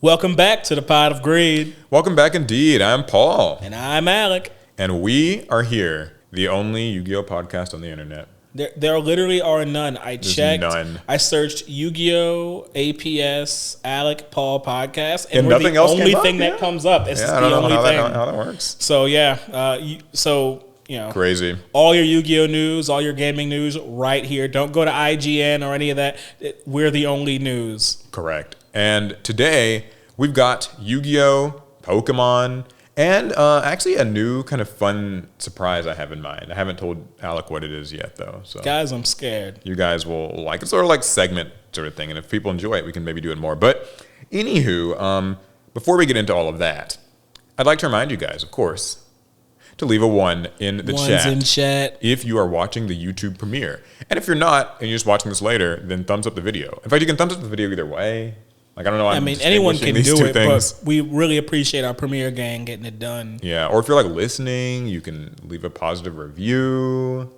Welcome back to the Pot of Greed. Welcome back indeed. I'm Paul. And I'm Alec. And we are here, the only Yu-Gi-Oh podcast on the internet. There literally are none. There's checked. None. I searched Yu-Gi-Oh, APS, Alec, Paul podcast, and we're nothing the else only came thing up, that comes up. It's I the don't only know thing. how that works. So Crazy. all your Yu-Gi-Oh news, all your gaming news, right here. Don't go to IGN or any of that. We're the only news. Correct. And today we've got Yu-Gi-Oh, Pokemon, and actually a new kind of fun surprise I have in mind. I haven't told Alec what it is yet, though. So Guys, I'm scared. you guys will like it. Sort of like segment sort of thing. And if people enjoy it, we can maybe do it more. But anywho, before we get into all of that, I'd like to remind you guys, of course, to leave a 1 in the One's in chat. if you are watching the YouTube premiere. And if you're not, and you're just watching this later, then thumbs up the video. In fact, you can thumbs up the video either way. Like, I don't know. I mean, anyone can do it, but we really appreciate our premiere gang getting it done. Yeah, or if you're like listening, you can leave a positive review.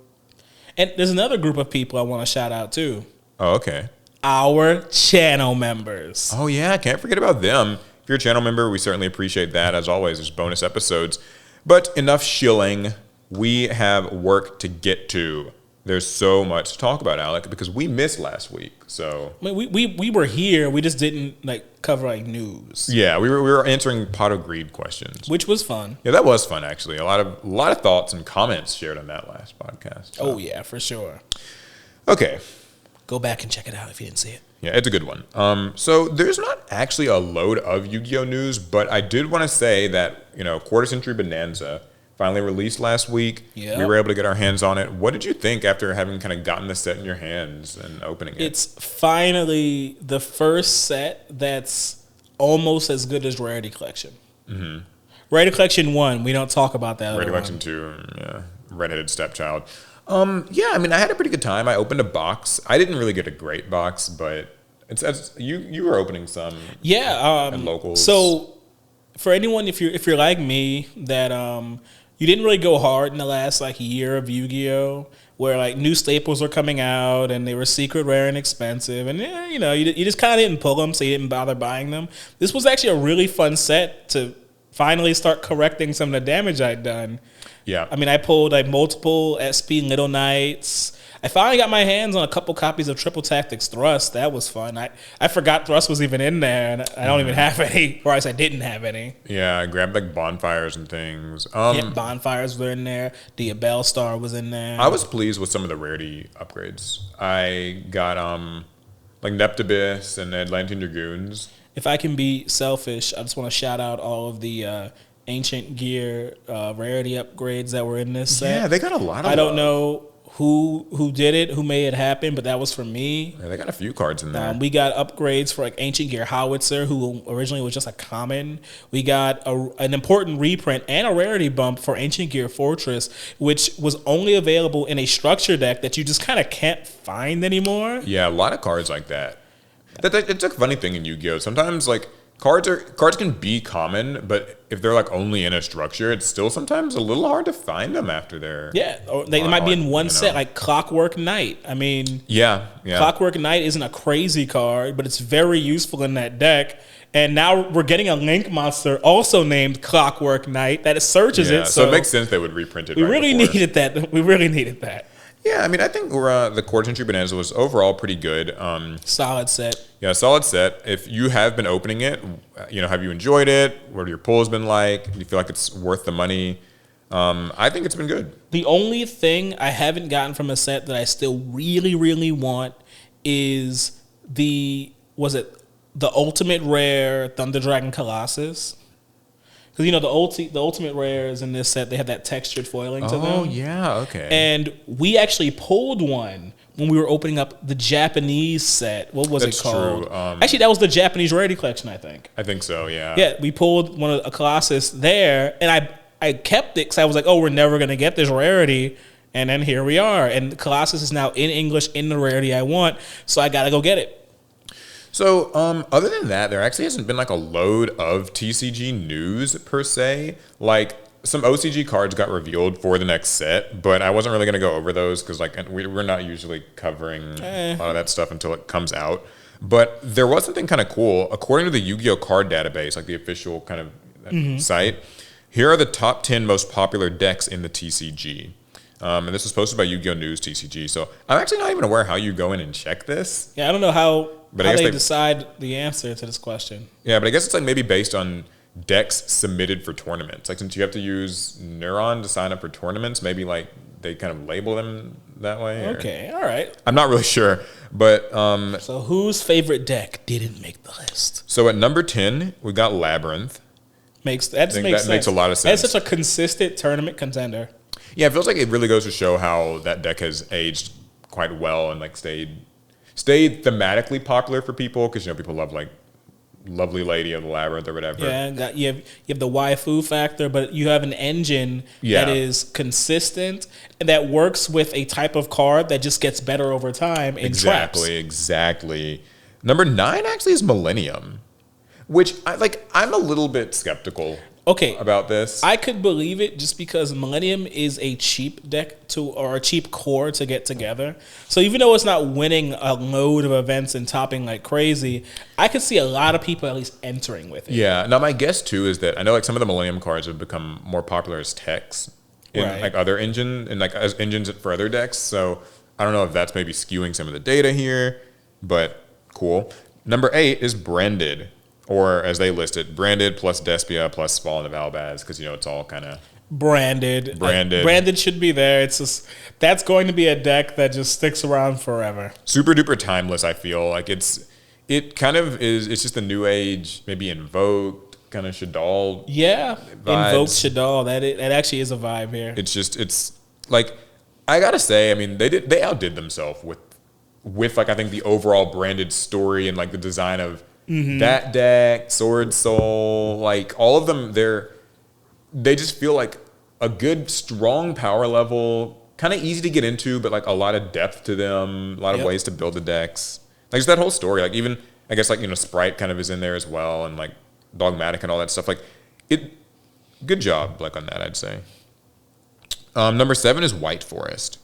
And there's another group of people I want to shout out too. Oh, okay. Our channel members. Oh, yeah, can't forget about them. If you're a channel member, we certainly appreciate that. As always, there's bonus episodes. But enough shilling. We have work to get to. There's so much to talk about, Alec, because we missed last week. So I mean, we were here. We just didn't cover news. yeah, we were answering Pot of Greed questions, Which was fun. Yeah, that was fun actually. A lot of thoughts and comments shared on that last podcast. So. Oh yeah, for sure. Okay. Go back and check it out if you didn't see it. Yeah, it's a good one. So there's not actually a load of Yu-Gi-Oh news, but I did want to say that, Quarter Century Bonanza finally released last week. Yep. We were able to get our hands on it. What did you think after having kind of gotten the set in your hands and opening it? It's finally the first set that's almost as good as Rarity Collection. Mm-hmm. Rarity Collection 1, we don't talk about that. Rarity Collection 2, yeah, Redheaded Stepchild. Yeah, I mean, I had a pretty good time. I opened a box. I didn't really get a great box, but it's you were opening some. Yeah, at locals. So for anyone, if you're like me, that you didn't really go hard in the last year of Yu-Gi-Oh, where new staples were coming out and they were secret rare and expensive, and you just kind of didn't pull them, so you didn't bother buying them. This was actually a really fun set to finally start correcting some of the damage I'd done. Yeah. I mean, I pulled multiple SP Little Knights. I finally got my hands on a couple copies of Triple Tactics Thrust. That was fun. I forgot Thrust was even in there, and I don't even have any, or I didn't have any. Yeah, I grabbed bonfires and things. Bonfires were in there. The Abel Star was in there. I was pleased with some of the rarity upgrades. I got Neptibus and Atlantean Dragoons. If I can be selfish, I just want to shout out all of the Ancient Gear rarity upgrades that were in this set. Yeah, they got a lot of I don't know who did it, who made it happen, but that was for me. Yeah, they got a few cards in there. We got upgrades for Ancient Gear Howitzer, who originally was just a common. We got an important reprint and a rarity bump for Ancient Gear Fortress, which was only available in a structure deck that you just kind of can't find anymore. Yeah, a lot of cards like that. It's a funny thing in Yu-Gi-Oh! Sometimes cards can be common, but if they're only in a structure, it's still sometimes a little hard to find them after they're or they might be in one set, like Clockwork Knight. I mean, yeah. Clockwork Knight isn't a crazy card, but it's very useful in that deck. And now we're getting a Link monster also named Clockwork Knight that searches it. So it makes sense they would reprint it. We really needed that. We really needed that. Yeah, I mean, I think the Quarter Century Bonanza was overall pretty good. Solid set. Yeah, solid set. If you have been opening it, have you enjoyed it? What have your pulls been like? Do you feel like it's worth the money? I think it's been good. The only thing I haven't gotten from a set that I still really, really want is the Ultimate Rare Thunder Dragon Colossus. Because, the ultimate rares in this set, they have that textured foiling to them. Oh, yeah, okay. And we actually pulled one when we were opening up the Japanese set. What was it called? True. Actually, that was the Japanese rarity collection, I think. I think so, yeah. Yeah, we pulled a Colossus there, and I kept it because I was like, we're never going to get this rarity. And then here we are. And Colossus is now in English in the rarity I want, so I got to go get it. So, other than that, there actually hasn't been a load of TCG news per se. Some OCG cards got revealed for the next set, but I wasn't really going to go over those because we're not usually covering a lot of that stuff until it comes out. But there was something kind of cool. According to the Yu-Gi-Oh card database, like the official kind of site, here are the top 10 most popular decks in the TCG. And this was posted by Yu-Gi-Oh! News TCG. So I'm actually not even aware how you go in and check this. Yeah, I don't know how they decide the answer to this question. Yeah, but I guess it's like maybe based on decks submitted for tournaments. Like since you have to use Neuron to sign up for tournaments, maybe like they kind of label them that way. Okay, all right. I'm not really sure. But so whose favorite deck didn't make the list? So at number 10, we got Labyrinth. That makes a lot of sense. That's such a consistent tournament contender. Yeah, it feels like it really goes to show how that deck has aged quite well and like stayed thematically popular for people because people love like Lovely Lady of the Labyrinth or whatever. Yeah, you have the waifu factor, but you have an engine that is consistent and that works with a type of card that just gets better over time in traps. Exactly. Number 9 actually is Millennium, which I'm a little bit skeptical. About this. I could believe it just because Millennium is a cheap deck or a cheap core to get together. So even though it's not winning a load of events and topping like crazy, I could see a lot of people at least entering with it. Yeah. Now my guess too is that I know like some of the Millennium cards have become more popular as techs in like other engines and like as engines for other decks. So I don't know if that's maybe skewing some of the data here, but cool. Number 8 is Branded. Or as they list it, Branded plus Despia plus Spawn of Albaz, because it's all kind of branded. Branded should be there. It's just that's going to be a deck that just sticks around forever. Super duper timeless. I feel like it kind of is. It's just a new age, maybe Invoked kind of Shadal. Yeah, Invoked Shadal. That actually is a vibe here. It's like I gotta say. I mean, they outdid themselves with like I think the overall Branded story and like the design of. That deck, Sword Soul, like all of them, they just feel like a good, strong power level, kind of easy to get into, but like a lot of depth to them, a lot of ways to build the decks. Like just that whole story, like even I guess like Sprite kind of is in there as well, and like Dogmatic and all that stuff. Like good job, like on that, I'd say. Number 7 is White Forest.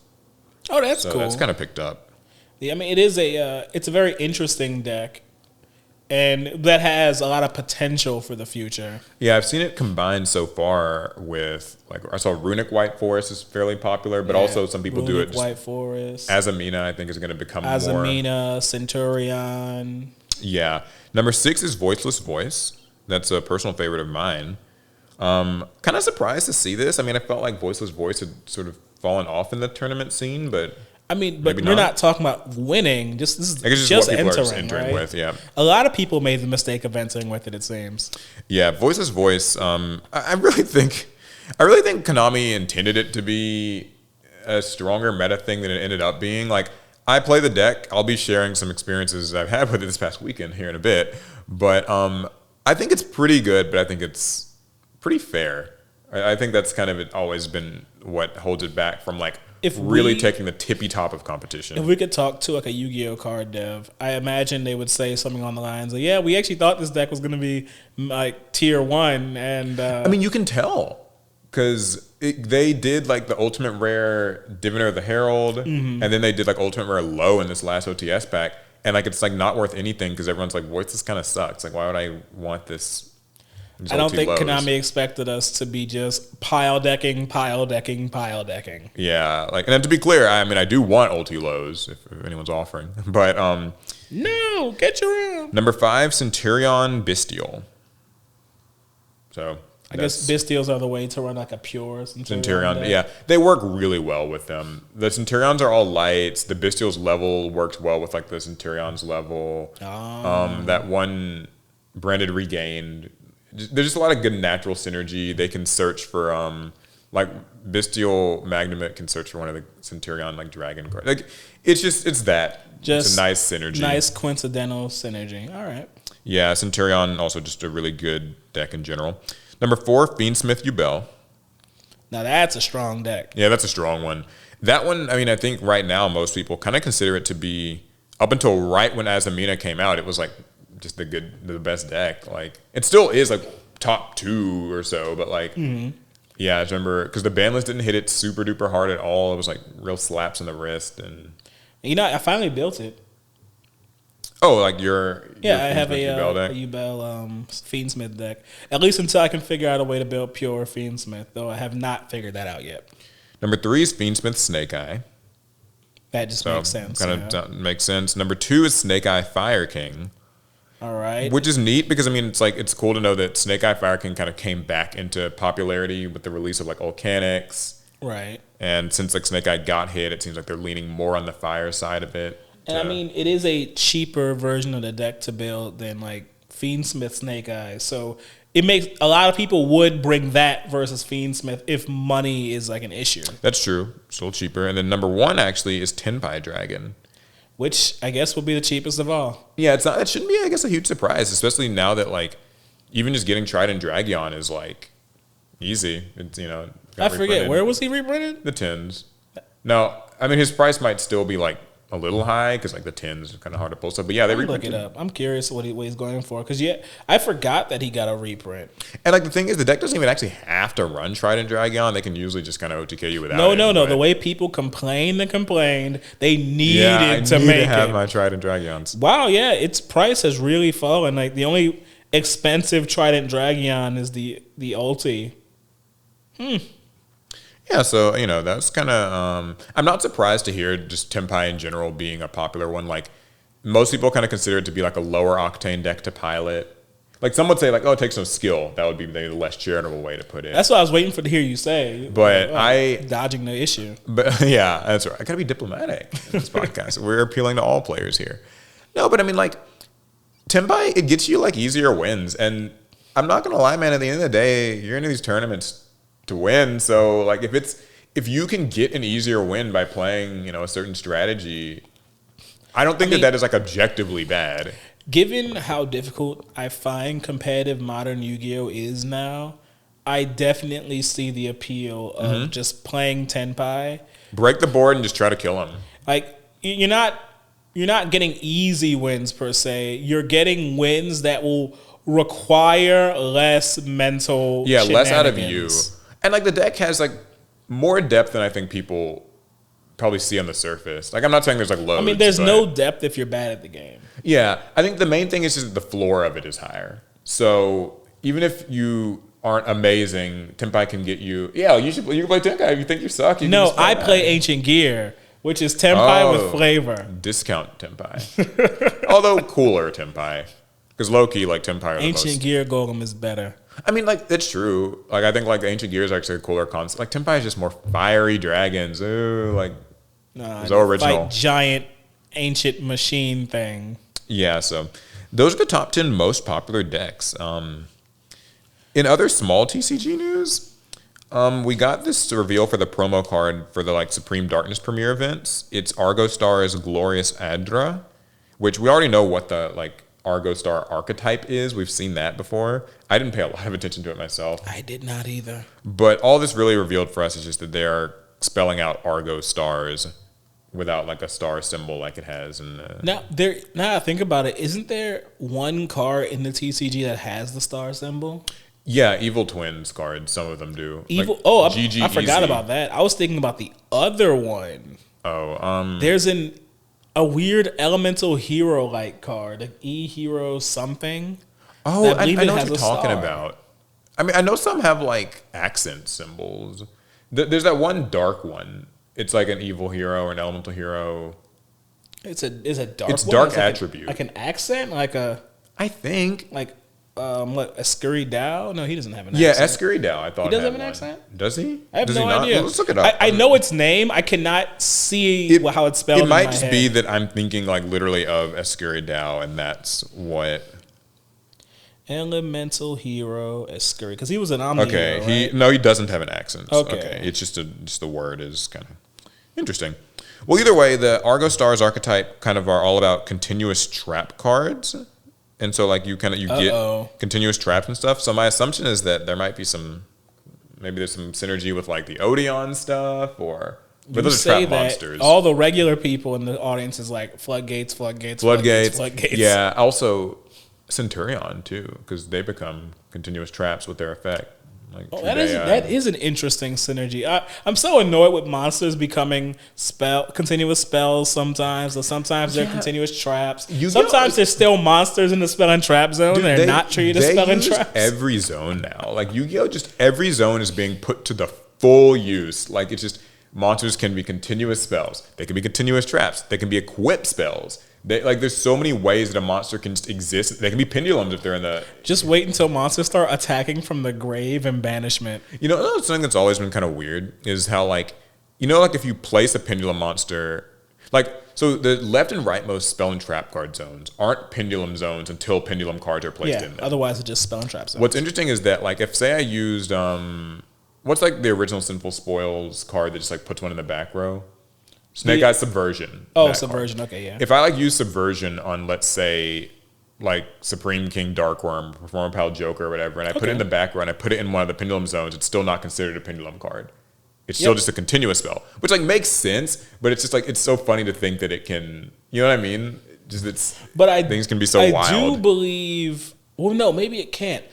Oh, that's cool. That's kind of picked up. Yeah, I mean it's a very interesting deck. And that has a lot of potential for the future. Yeah, I've seen it combined so far with, like, I saw Runic White Forest is fairly popular, but also some people do it just White Forest. Azamina, I think, is going to become more. Azamina, Centurion. Yeah. Number 6 is Voiceless Voice. That's a personal favorite of mine. Kind of surprised to see this. I mean, I felt like Voiceless Voice had sort of fallen off in the tournament scene, but... I mean, but we're not talking about winning. This is just what people entering, are just entering with. Yeah, a lot of people made the mistake of entering with it. It seems. Yeah, Voiceless Voice. I really think Konami intended it to be a stronger meta thing than it ended up being. Like, I play the deck. I'll be sharing some experiences I've had with it this past weekend here in a bit. But I think it's pretty good. But I think it's pretty fair. I think that's kind of always been what holds it back from like. Taking the tippy top of competition. If we could talk to like a Yu-Gi-Oh card dev, I imagine they would say something on the lines of, "Yeah, we actually thought this deck was going to be like tier 1." And I mean, you can tell because they did like the ultimate rare Diviner of the Herald, and then they did like ultimate rare low in this last OTS pack, and like it's like not worth anything because everyone's like, "This kind of sucks. Like, why would I want this?" I don't think Konami expected us to be just pile decking. Yeah, like, and to be clear, I mean, I do want ulti lows if anyone's offering, but no, get your own. Number 5, Centurion Bestial. So I guess Bestials are the way to run like a pure Centurion. Yeah, they work really well with them. The Centurions are all lights. The Bestials level works well with like the Centurions level. That one Branded Regained. There's just a lot of good natural synergy. They can search for like Bestial Magnumit can search for one of the Centurion like dragon cards. Like it's a nice synergy. Nice coincidental synergy. All right. Yeah, Centurion also just a really good deck in general. Number 4, Fiendsmith Yubel. Now that's a strong deck. Yeah, that's a strong one. That one, I mean, I think right now most people kind of consider it to be up until right when Azamina came out, it was like just the best deck. Like it still is like top 2 or so, but like yeah, I remember because the ban list didn't hit it super duper hard at all. It was like real slaps in the wrist, and I finally built it. Oh, like your Yeah, I have Fiendsmith Yubel deck? a Yubel Fiendsmith deck. At least until I can figure out a way to build pure Fiendsmith, though I have not figured that out yet. Number 3 is Fiendsmith Snake Eye. That just makes sense. Kind of makes sense. Number 2 is Snake Eye Fire King. All right. Which is neat because, I mean, it's cool to know that Snake Eye Fire King kind of came back into popularity with the release of, like, Volcanics. Right. And since, like, Snake Eye got hit, it seems like they're leaning more on the fire side of it. And I mean, it is a cheaper version of the deck to build than, like, Fiendsmith Snake Eye. So it makes a lot of people would bring that versus Fiendsmith if money is, like, an issue. That's true. Still cheaper. And then number 1, actually, is Tenpai Dragon. Which I guess will be the cheapest of all. Yeah, it's not. It shouldn't be, I guess, a huge surprise, especially now that, like, even just getting Trident Dragon is, like, easy. It's, I forget, where was he reprinted? The tins. No, I mean, his price might still be, like, a little high because, like, the tins are kind of hard to pull stuff. But yeah, they reprinted. Look it up. I'm curious what he's going for because I forgot that he got a reprint. And, like, the thing is, the deck doesn't even actually have to run Trident Dragon. They can usually just kind of OTK you without it. No. The way people complained, they needed to make it. Have my Trident Dragons. Wow, yeah, its price has really fallen. Like, the only expensive Trident Dragon is the ulti. Yeah, so, that's kind of... I'm not surprised to hear just Tenpai in general being a popular one. Like, most people kind of consider it to be, like, a lower octane deck to pilot. Like, some would say, like, oh, it takes some skill. That would be maybe the less charitable way to put it. That's what I was waiting to hear you say. But dodging the issue. But, yeah, that's right. I got to be diplomatic in this podcast. We're appealing to all players here. No, but, I mean, like, Tenpai, it gets you, like, easier wins. And I'm not going to lie, man. At the end of the day, you're into these tournaments to win. So, like, if you can get an easier win by playing, a certain strategy, I don't think that is, like, objectively bad. Given how difficult I find competitive modern Yu-Gi-Oh is now, I definitely see the appeal of just playing Tenpai. Break the board and just try to kill him. Like, you're not getting easy wins per se. You're getting wins that will require less mental less out of you. And, like, the deck has, like, more depth than I think people probably see on the surface. Like, I'm not saying there's, like, loads. I mean, there's no depth if you're bad at the game. Yeah. I think the main thing is just the floor of it is higher. So even if you aren't amazing, Tenpai can get you... Yeah, you can play Tenpai. If you think you suck, you No, I play Ancient Gear, which is Tenpai with flavor. Discount Tenpai. Although cooler Tenpai. Because low-key, like, Tenpai are the most... Ancient Gear Golem is better. I mean, like, that's true. Like, I think, like, the Ancient Gear is actually a cooler concept. Like, Tenpai is just more fiery dragons. Ooh, like, so original. Like, giant ancient machine thing. Yeah, so those are the top 10 most popular decks. In other small TCG news, we got this reveal for the promo card for the, like, Supreme Darkness premiere events. It's Argo Star's Glorious Adra, which we already know what the, like, Argo Star archetype is. We've seen that before. I didn't pay a lot of attention to it myself. I did not either. But all this really revealed for us is just that they are spelling out Argo Stars without, like, a star symbol like it has. Now I think about it, isn't there one card in the TCG that has the star symbol? Yeah, Evil Twins cards. Some of them do. Evil. Like, I forgot about that. I was thinking about the other one. There's a weird elemental hero like card, like E-Hero something. Oh, I know what you're talking about. I mean, I know some have, like, accent symbols. There's that one dark one. It's like an evil hero or an elemental hero. It's a dark. It's one? dark It's attribute. like an accent, I think what, Escuri Dao? No, he doesn't have an accent. Yeah, Escuri Dao. I thought he doesn't have an accent. Does he? I have no idea. Let's look it up. I know its name. I cannot see how it's spelled. It might just be that I'm thinking, like, literally of Escuri Dao, and that's what. Elemental hero Escuri, because he was an omni. Okay, hero, right? he doesn't have an accent. Okay. It's just the word is kind of interesting. Well, either way, the Argo Stars archetype kind of are all about continuous trap cards. And so, like, you get continuous traps and stuff. So my assumption is that there might be maybe there's some synergy with, like, the Odeon stuff, or but those are trap monsters. All the regular people in the audience is like floodgates. Yeah. Also, Centurion too, because they become continuous traps with their effect. Like Oh, that is an interesting synergy. I'm so annoyed with monsters becoming continuous spells sometimes, or sometimes they're continuous traps. Sometimes there's still monsters in the spell and trap zone. Dude, they're not treated as spell and traps. Every zone now, like Yu-Gi-Oh, just every zone is being put to the full use. Like it's just monsters can be continuous spells. They can be continuous traps. They can be equip spells. There's so many ways that a monster can exist. They can be pendulums if they're in the... Just wait until monsters start attacking from the grave and banishment. You know, something that's always been kind of weird is how, like, you know, like if you place a pendulum monster... Like, so the left and rightmost spell and trap card zones aren't pendulum zones until pendulum cards are placed in them. Otherwise it's just spell and trap zones. What's interesting is that, like, if, say I used... what's, like, the original Sinful Spoils card that just, like, puts one in the back row? Snake Eyes Subversion. Oh, Subversion. Card. Okay, yeah. If I like use Subversion on, let's say, like Supreme King Darkworm, Performer Pal Joker, or whatever, and I put it in the back row and I put it in one of the pendulum zones, it's still not considered a pendulum card. It's still just a continuous spell, which like makes sense, but it's just like it's so funny to think that it can. You know what I mean? Just things can be so wild. I do believe. Well, no, maybe it can't.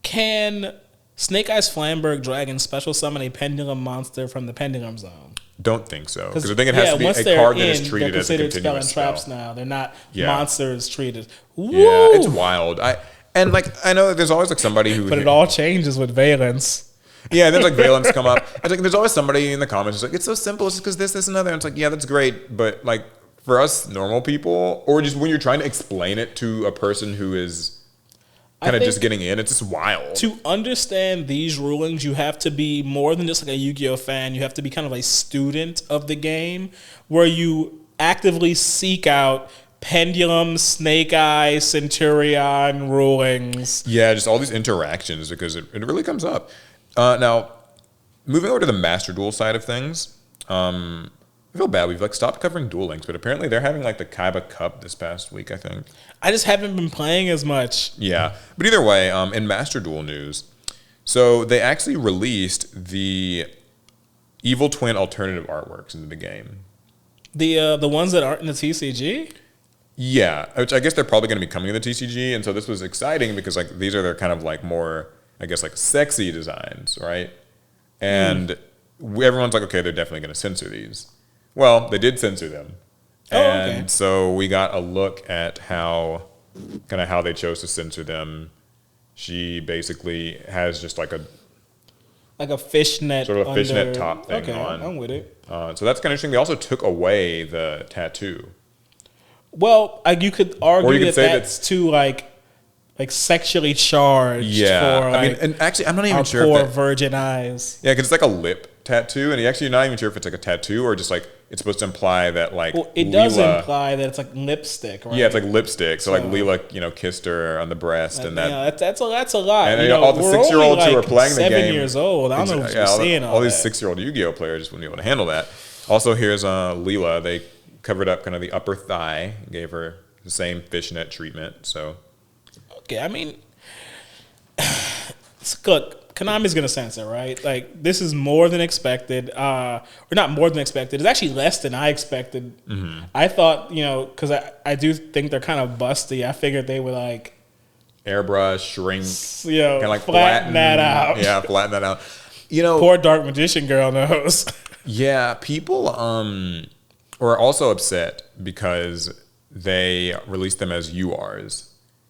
Can Snake Eyes Flamberg Dragon special summon a pendulum monster from the pendulum zone? Don't think so, because I think it has to be a card that is treated as a continuous spell and traps now. They're not monsters treated. Woo! Yeah, it's wild. I know that there's always like somebody who... But it all changes with Valence. Yeah, and then like Valence come up. It's like there's always somebody in the comments who's like, it's so simple, it's because this, and other. And it's like, yeah, that's great, but like for us normal people, or just when you're trying to explain it to a person who is kind of just getting in, it's just wild. To understand these rulings, you have to be more than just like a Yu-Gi-Oh fan. You have to be kind of a student of the game, where you actively seek out pendulum, snake eye, centurion rulings. Yeah, just all these interactions, because it really comes up. Now, moving over to the Master Duel side of things, I feel bad. We've like stopped covering Duel Links, but apparently they're having like the Kaiba Cup this past week, I think. I just haven't been playing as much. Yeah, but either way, in Master Duel news, so they actually released the Evil Twin alternative artworks into the game. The ones that aren't in the TCG? Yeah, which I guess they're probably going to be coming to the TCG, and so this was exciting because like these are their kind of like more, I guess, like sexy designs, right? And everyone's like, okay, they're definitely going to censor these. Well, they did censor them. And so we got a look at how they chose to censor them. She basically has just like a fishnet, sort of a fishnet top thing on. I'm with it. So that's kind of interesting. They also took away the tattoo. Well, you could argue that that's too like sexually charged. Yeah, for, I mean, and actually, I'm not even sure. Poor virgin eyes. Yeah, because it's like a lip tattoo, and you're not even sure if it's like a tattoo or just like it's supposed to imply that like. Well, it does imply that it's like lipstick, right? Yeah, it's like lipstick. So like Leela, kissed her on the breast, and that's a lot. And all the 6-year-olds who are playing the game, 7 years old. I don't know if you're seeing all these 6-year-old Yu-Gi-Oh players just wouldn't be able to handle that. Also, here's Leela. They covered up kind of the upper thigh, gave her the same fishnet treatment. So, okay, I mean, look, Konami's gonna censor, right? Like this is more than expected, or not more than expected. It's actually less than I expected. Mm-hmm. I thought, because I do think they're kind of busty. I figured they would like airbrush, shrink, kind of like flatten that out. Yeah, flatten that out. Poor Dark Magician girl knows. Yeah, people were also upset because they released them as URs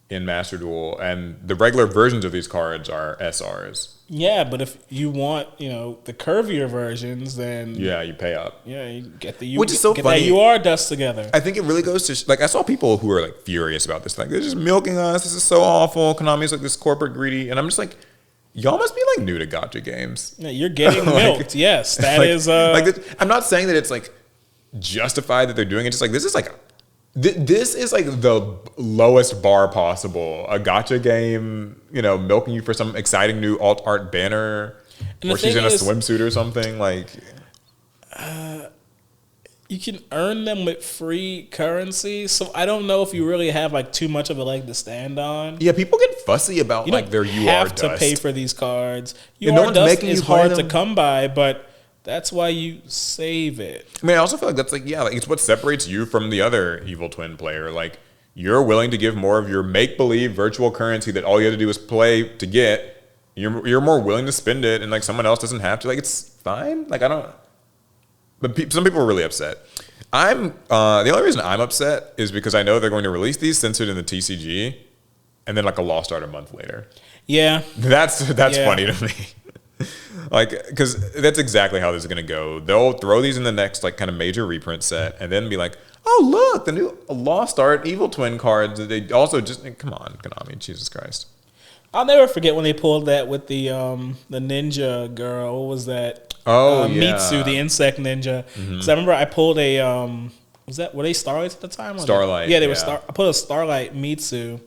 in Master Duel, and the regular versions of these cards are SRs. Yeah, but if you want, the curvier versions, then you pay up. Yeah, you get the which is so funny. That UR dust together. I think it really goes to like I saw people who were like furious about this, like they're just milking us. This is so awful. Konami's like this corporate greedy, and I'm just like, y'all must be like new to gacha games. Yeah, you're getting milked. Yes, that is. I'm not saying that it's like justified that they're doing it. Just like this is like. This is like the lowest bar possible. A gacha game, milking you for some exciting new alt art banner, or she's in a swimsuit or something. Like, you can earn them with free currency, so I don't know if you really have like too much of a leg to stand on. Yeah, people get fussy about like their UR dust. You have to pay for these cards. UR dust is hard to come by, but that's why you save it. I mean, I also feel like that's like it's what separates you from the other Evil Twin player. Like, you're willing to give more of your make-believe virtual currency that all you have to do is play to get You're more willing to spend it, and like someone else doesn't have to. Like it's fine. Like I don't. But some people are really upset. The only reason I'm upset is because I know they're going to release these censored in the TCG, and then like a Lost Art a month later. Yeah, That's funny to me. Like, because that's exactly how this is going to go. They'll throw these in the next like kind of major reprint set, and then be like, "Oh, look, the new Lost Art Evil Twin cards." They also just come on, Konami, Jesus Christ. I'll never forget when they pulled that with the ninja girl. What was that? Oh, yeah. Mitsu, the insect ninja. Because I remember I pulled a were they Starlights at the time? Starlight. Yeah, they were I put a Starlight Mitsu.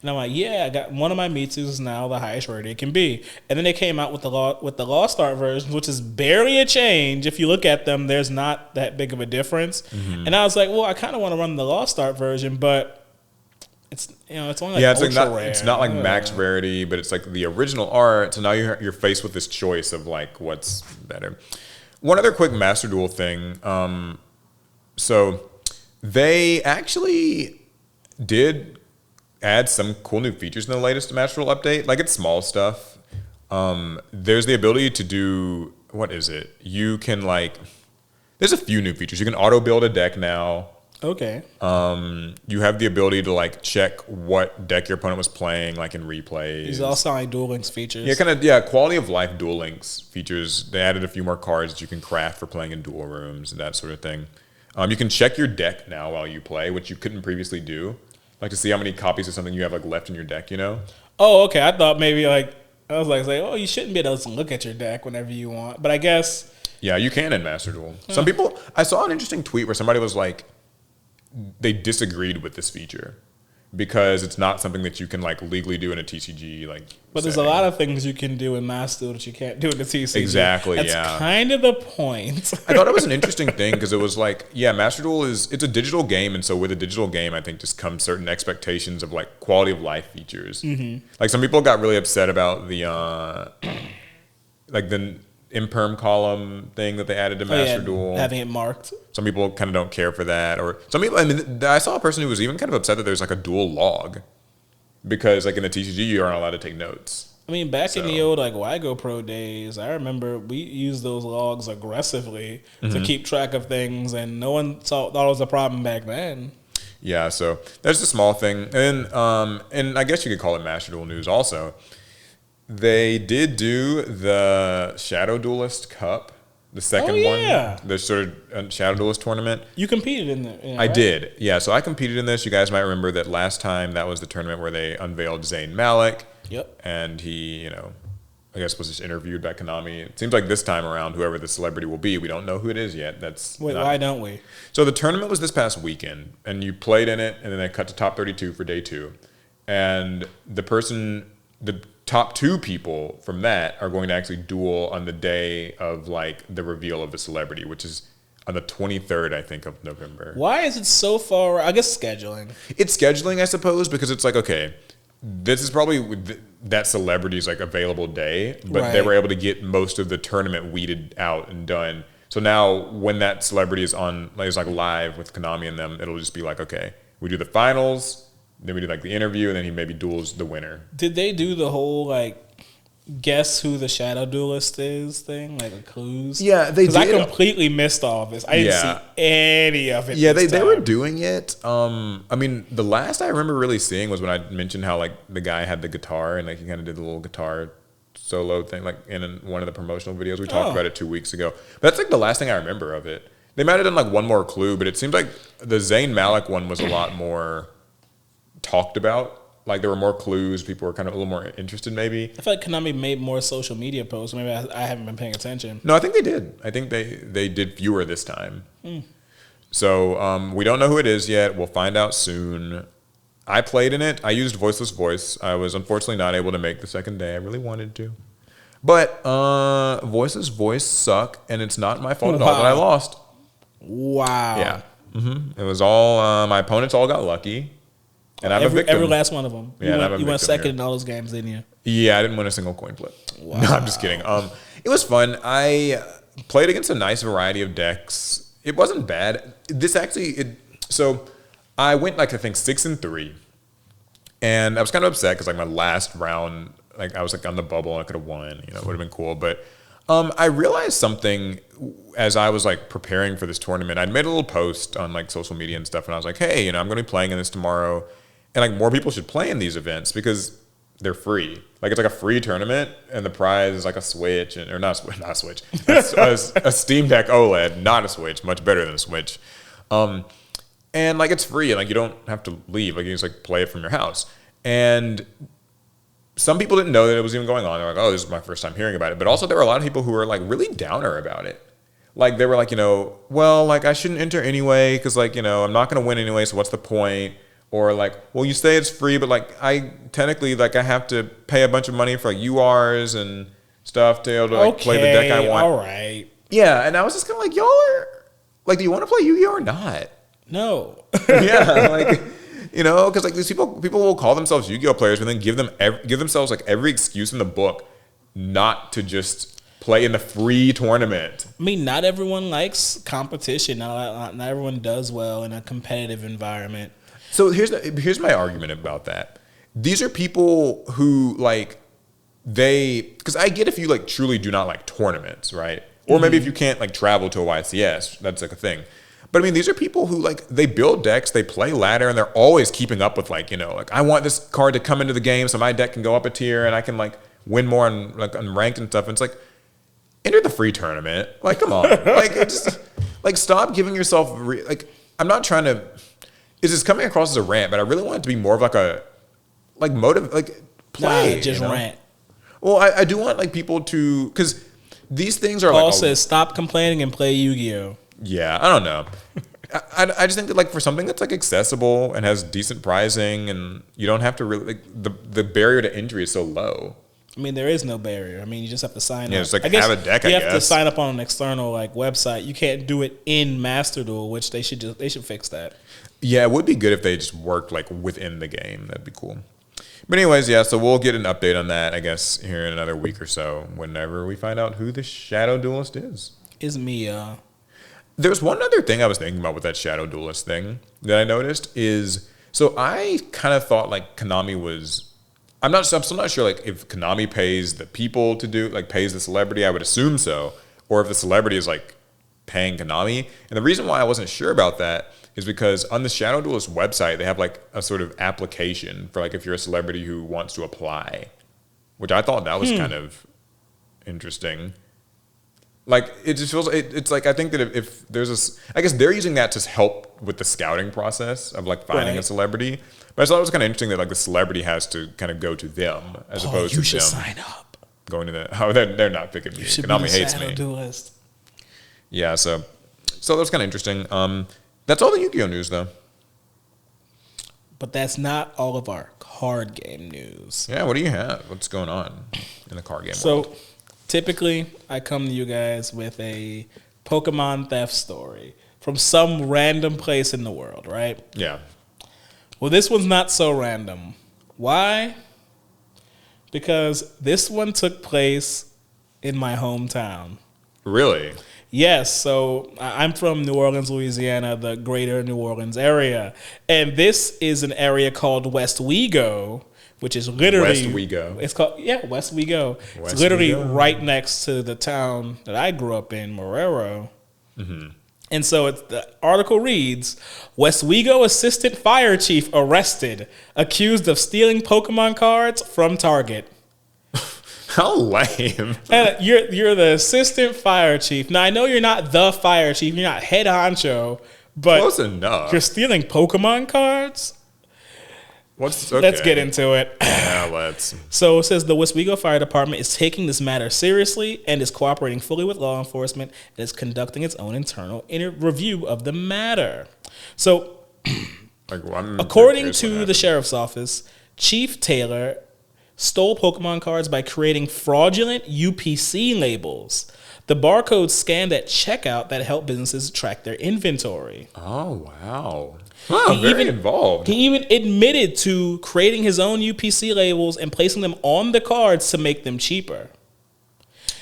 And I'm like, yeah, I got one of my Mitsus is now the highest rated it can be. And then they came out with the Lost Art versions, which is barely a change. If you look at them, there's not that big of a difference. And I was like, well, I kind of want to run the Lost Art version, but it's it's only like ultra rare. It's not like max rarity, but it's like the original art. So now you're faced with this choice of like what's better. One other quick Master Duel thing. So they actually did add some cool new features in the latest Master Duel update. Like it's small stuff. There's the ability to do, what is it? You can there's a few new features. You can auto build a deck now. Okay. You have the ability to like check what deck your opponent was playing, like in replays. These all sound like Duel Links features. Yeah, quality of life Duel Links features. They added a few more cards that you can craft for playing in duel rooms and that sort of thing. You can check your deck now while you play, which you couldn't previously do. Like to see how many copies of something you have like left in your deck, Oh, okay. I thought maybe I was like, oh, you shouldn't be able to look at your deck whenever you want. But I guess. Yeah, you can in Master Duel. Some people, I saw an interesting tweet where somebody was like, they disagreed with this feature because it's not something that you can like legally do in a TCG. But there's a lot of things you can do in Master Duel that you can't do in the TCG. Exactly. That's kind of the point. I thought it was an interesting thing because it was like, Master Duel it's a digital game, and so with a digital game, I think just comes certain expectations of like quality of life features. Like some people got really upset about the the imperm column thing that they added to Master Duel, having it marked. Some people kind of don't care for that, or some people. I mean, I saw a person who was even kind of upset that there's like a dual log. Because like in the TCG, you aren't allowed to take notes. I mean, back in the old like Wygo Pro days, I remember we used those logs aggressively to keep track of things, and no one thought it was a problem back then. Yeah, so there's a small thing, and I guess you could call it Master Duel news also. They did do the Shadow Duelist Cup, the second one, the sort of Shadow Duelist tournament. You competed in it. I did, yeah. So I competed in this. You guys might remember that last time that was the tournament where they unveiled Zayn Malik. Yep. And he, I guess was just interviewed by Konami. It seems like this time around, whoever the celebrity will be, we don't know who it is yet. Why don't we? So the tournament was this past weekend, and you played in it, and then they cut to top 32 for day 2. And the top 2 people from that are going to actually duel on the day of like the reveal of the celebrity, which is on the 23rd, I think, of November. Why is it so far? I guess scheduling. It's scheduling, I suppose, because it's like, okay, this is probably that celebrity's like available day, but they were able to get most of the tournament weeded out and done. So now when that celebrity is like live with Konami and them, it'll just be like, okay, we do the finals, then we do like the interview, and then he maybe duels the winner. Did they do the whole like guess who the Shadow Duelist is thing, like the clues? Yeah, they did. Because I completely missed all of this. I didn't see any of it. Yeah, they were doing it. I mean, the last I remember really seeing was when I mentioned how like the guy had the guitar and like he kind of did the little guitar solo thing, like in one of the promotional videos. We talked about it 2 weeks ago. But that's like the last thing I remember of it. They might have done like one more clue, but it seems like the Zayn Malik one was a lot more talked about. Like there were more clues. People were kind of a little more interested maybe. I feel like Konami made more social media posts. Maybe I haven't been paying attention. No, I think they did. I think they did fewer this time. So we don't know who it is yet. We'll find out soon. I played in it. I used Voiceless Voice. I was unfortunately not able to make the second day. I really wanted to. But Voiceless Voice suck, and it's not my fault at all that I lost. Wow. Yeah. It was all, my opponents all got lucky. And I'm a victim. Every last one of them. Yeah, you went second in all those games, didn't you? Yeah, I didn't win a single coin flip. Wow. No, I'm just kidding. It was fun. I played against a nice variety of decks. It wasn't bad. So I went like I think 6-3, and I was kind of upset because like my last round like I was like on the bubble and I could have won. You know, it would have been cool. But I realized something as I was like preparing for this tournament. I'd made a little post on like social media and stuff, and I was like, hey, you know, I'm going to be playing in this tomorrow, and like more people should play in these events because they're free. Like it's like a free tournament, and the prize is like a Switch, or not a Switch, a Steam Deck OLED, not a Switch, much better than a Switch. And like it's free, and like you don't have to leave. Like you just like play it from your house. And some people didn't know that it was even going on. They're like, oh, this is my first time hearing about it. But also there were a lot of people who were like really downer about it. Like they were like, you know, well, like I shouldn't enter anyway because like, you know, I'm not going to win anyway, so what's the point? Or like, well, you say it's free, but like I technically like I have to pay a bunch of money for like URs and stuff to be able to like play the deck I want. All right. Yeah, and I was just kind of like, y'all are like, do you want to play Yu-Gi-Oh or not? No. Yeah, like, you know, because like these people will call themselves Yu-Gi-Oh players and then give themselves like every excuse in the book not to just play in the free tournament. I mean, not everyone likes competition. Not everyone does well in a competitive environment. So here's my argument about that. These are people who like because I get if you like truly do not like tournaments, right? Or maybe if you can't like travel to a YCS, that's like a thing. But I mean, these are people who like they build decks, they play ladder, and they're always keeping up with like, you know, like I want this card to come into the game so my deck can go up a tier and I can like win more on like on ranked and stuff. And it's like, enter the free tournament. Like, come on, like just like stop giving yourself like. I'm not trying to. Is this coming across as a rant? But I really want it to be more of like a like motive, like play. Nah, just you know? rant. Well, I do want like people to because these things are. Paul like says, "Stop complaining and play Yu-Gi-Oh." Yeah, I don't know. I just think that like for something that's like accessible and has decent pricing and you don't have to really like the barrier to entry is so low. I mean, there is no barrier. I mean, you just have to sign up. Yeah, it's like have a deck. You have to sign up on an external like website. You can't do it in Master Duel, which they should fix that. Yeah, it would be good if they just worked like within the game. That'd be cool. But anyways, yeah. So we'll get an update on that, I guess, here in another week or so, whenever we find out who the Shadow Duelist is. Is me. There's one other thing I was thinking about with that Shadow Duelist thing that I noticed is, so I kind of thought like Konami was, I'm still not sure like if Konami pays the people to do, like pays the celebrity, I would assume so, or if the celebrity is like paying Konami. And the reason why I wasn't sure about that is because on the Shadow Duelist website, they have like a sort of application for like if you're a celebrity who wants to apply, which I thought that was kind of interesting. Like, it just feels, it's like, I think that if there's I guess they're using that to help with the scouting process of like finding a celebrity. But I thought it was kind of interesting that like the celebrity has to kind of go to them as opposed to them. You should sign up. Going to the, oh, they're not picking me. Konami hates me. Duelist. Yeah, so that's kind of interesting. That's all the Yu-Gi-Oh news though. But that's not all of our card game news. Yeah, what do you have? What's going on in the card game world? Typically, I come to you guys with a Pokemon theft story from some random place in the world, right? Yeah. Well, this one's not so random. Why? Because this one took place in my hometown. Really? Yes. So I'm from New Orleans, Louisiana, the greater New Orleans area. And this is an area called West Wego, which is literally West Wego. It's called West Wego. It's literally right next to the town that I grew up in, Marrero. Mm-hmm. And so the article reads: West Wego assistant fire chief arrested, accused of stealing Pokemon cards from Target. How lame! And you're the assistant fire chief. Now I know you're not the fire chief. You're not head honcho, but close enough. You're stealing Pokemon cards. Let's get into it. Yeah, let's. So it says the Westwego Fire Department is taking this matter seriously and is cooperating fully with law enforcement and is conducting its own internal review of the matter. So, according to the sheriff's office, Chief Taylor stole Pokemon cards by creating fraudulent UPC labels. The barcodes scanned at checkout that help businesses track their inventory. Oh, wow. Huh, very involved. He even admitted to creating his own UPC labels and placing them on the cards to make them cheaper.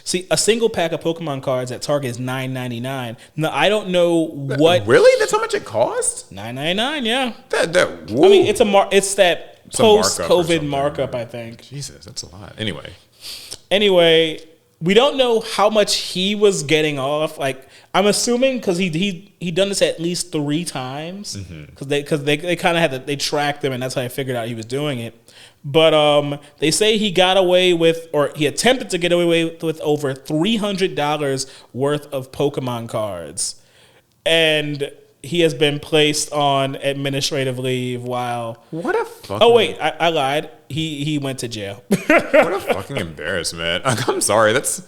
See, a single pack of Pokemon cards at Target is $9.99. Now, I don't know what... Really? That's how much it costs? $9.99, yeah. I mean, it's that post-COVID markup, I think. Jesus, that's a lot. Anyway, we don't know how much he was getting off. Like, I'm assuming because he done this at least 3 times because they kind of they tracked him, and that's how I figured out he was doing it. But they say he got away with, or he attempted to get away with over $300 worth of Pokemon cards, and he has been placed on administrative leave while. What a fucking. Oh wait, I lied. He went to jail. What a fucking embarrassment. I'm sorry. That's.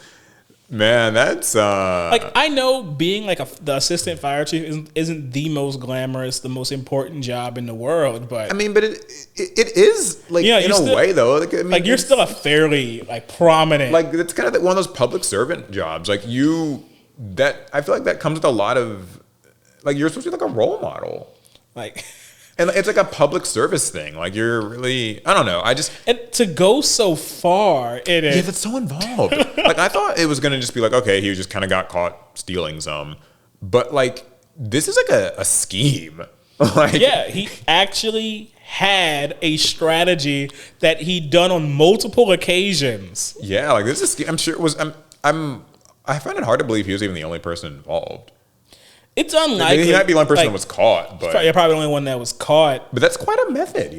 Like, I know being like the assistant fire chief isn't the most glamorous, the most important job in the world, but I mean, but it is like in a way though. Like, I mean, you're still a fairly like prominent. Like, it's kind of one of those public servant jobs. Like I feel like that comes with a lot of like you're supposed to be like a role model. Like. And it's like a public service thing. Like, you're really, I don't know. And to go so far in it. Yeah, that's so involved. Like, I thought it was going to just be like, okay, he just kind of got caught stealing some. But, like, this is like a scheme. Like, yeah, he actually had a strategy that he'd done on multiple occasions. Yeah, like, this is a scheme. I'm sure it was, I find it hard to believe he was even the only person involved. It's unlikely. He might be the only person that was caught, but you're probably the only one that was caught. But that's quite a method,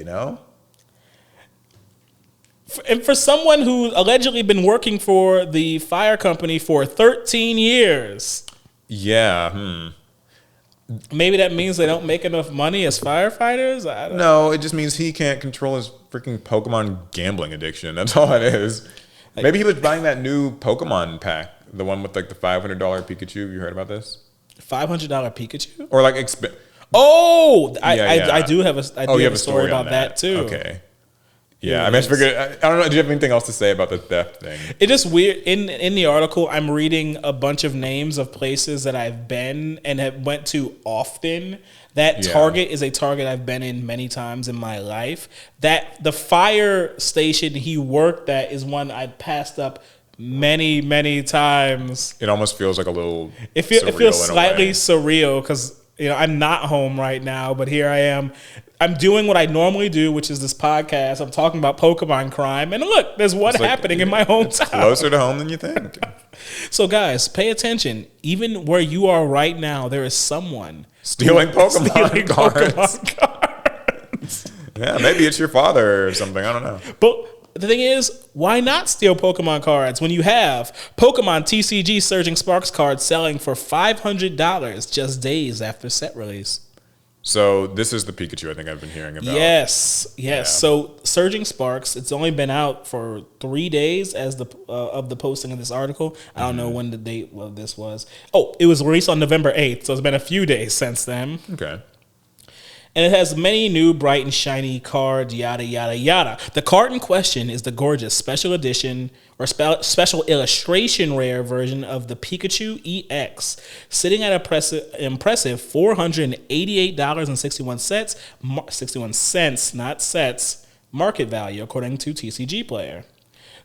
And for someone who allegedly been working for the fire company for 13 years. Yeah. Maybe that means they don't make enough money as firefighters? I don't know. No, it just means he can't control his freaking Pokemon gambling addiction. That's all it is. Like, maybe he was buying that new Pokemon pack, the one with like the $500 Pikachu. You heard about this? $500 Pikachu? Or like I do have a story about that too. Okay. Yeah, I mean, I figured. I don't know. Do you have anything else to say about the theft thing? It's just weird. In the article, I'm reading a bunch of names of places that I've been and have went to often. That Target is a Target I've been in many times in my life. That the fire station he worked at is one I passed up many, many times. It almost feels like a little. It feels slightly surreal because I'm not home right now, but here I am. I'm doing what I normally do, which is this podcast. I'm talking about Pokemon crime, and look, there's one happening in my hometown. It's closer to home than you think. So, guys, pay attention. Even where you are right now, there is someone stealing Pokemon cards. Yeah, maybe it's your father or something. I don't know. But the thing is, why not steal Pokemon cards when you have Pokemon TCG Surging Sparks cards selling for $500 just days after set release? So this is the Pikachu I think I've been hearing about. Yes. Yeah. So Surging Sparks, it's only been out for 3 days as of the posting of this article. I don't know when the date of this was. Oh, it was released on November 8th, so it's been a few days since then. Okay. And it has many new bright and shiny cards, yada, yada, yada. The card in question is the gorgeous special edition or special illustration rare version of the Pikachu EX, sitting at impressive $488.61, not sets, market value, according to TCG Player.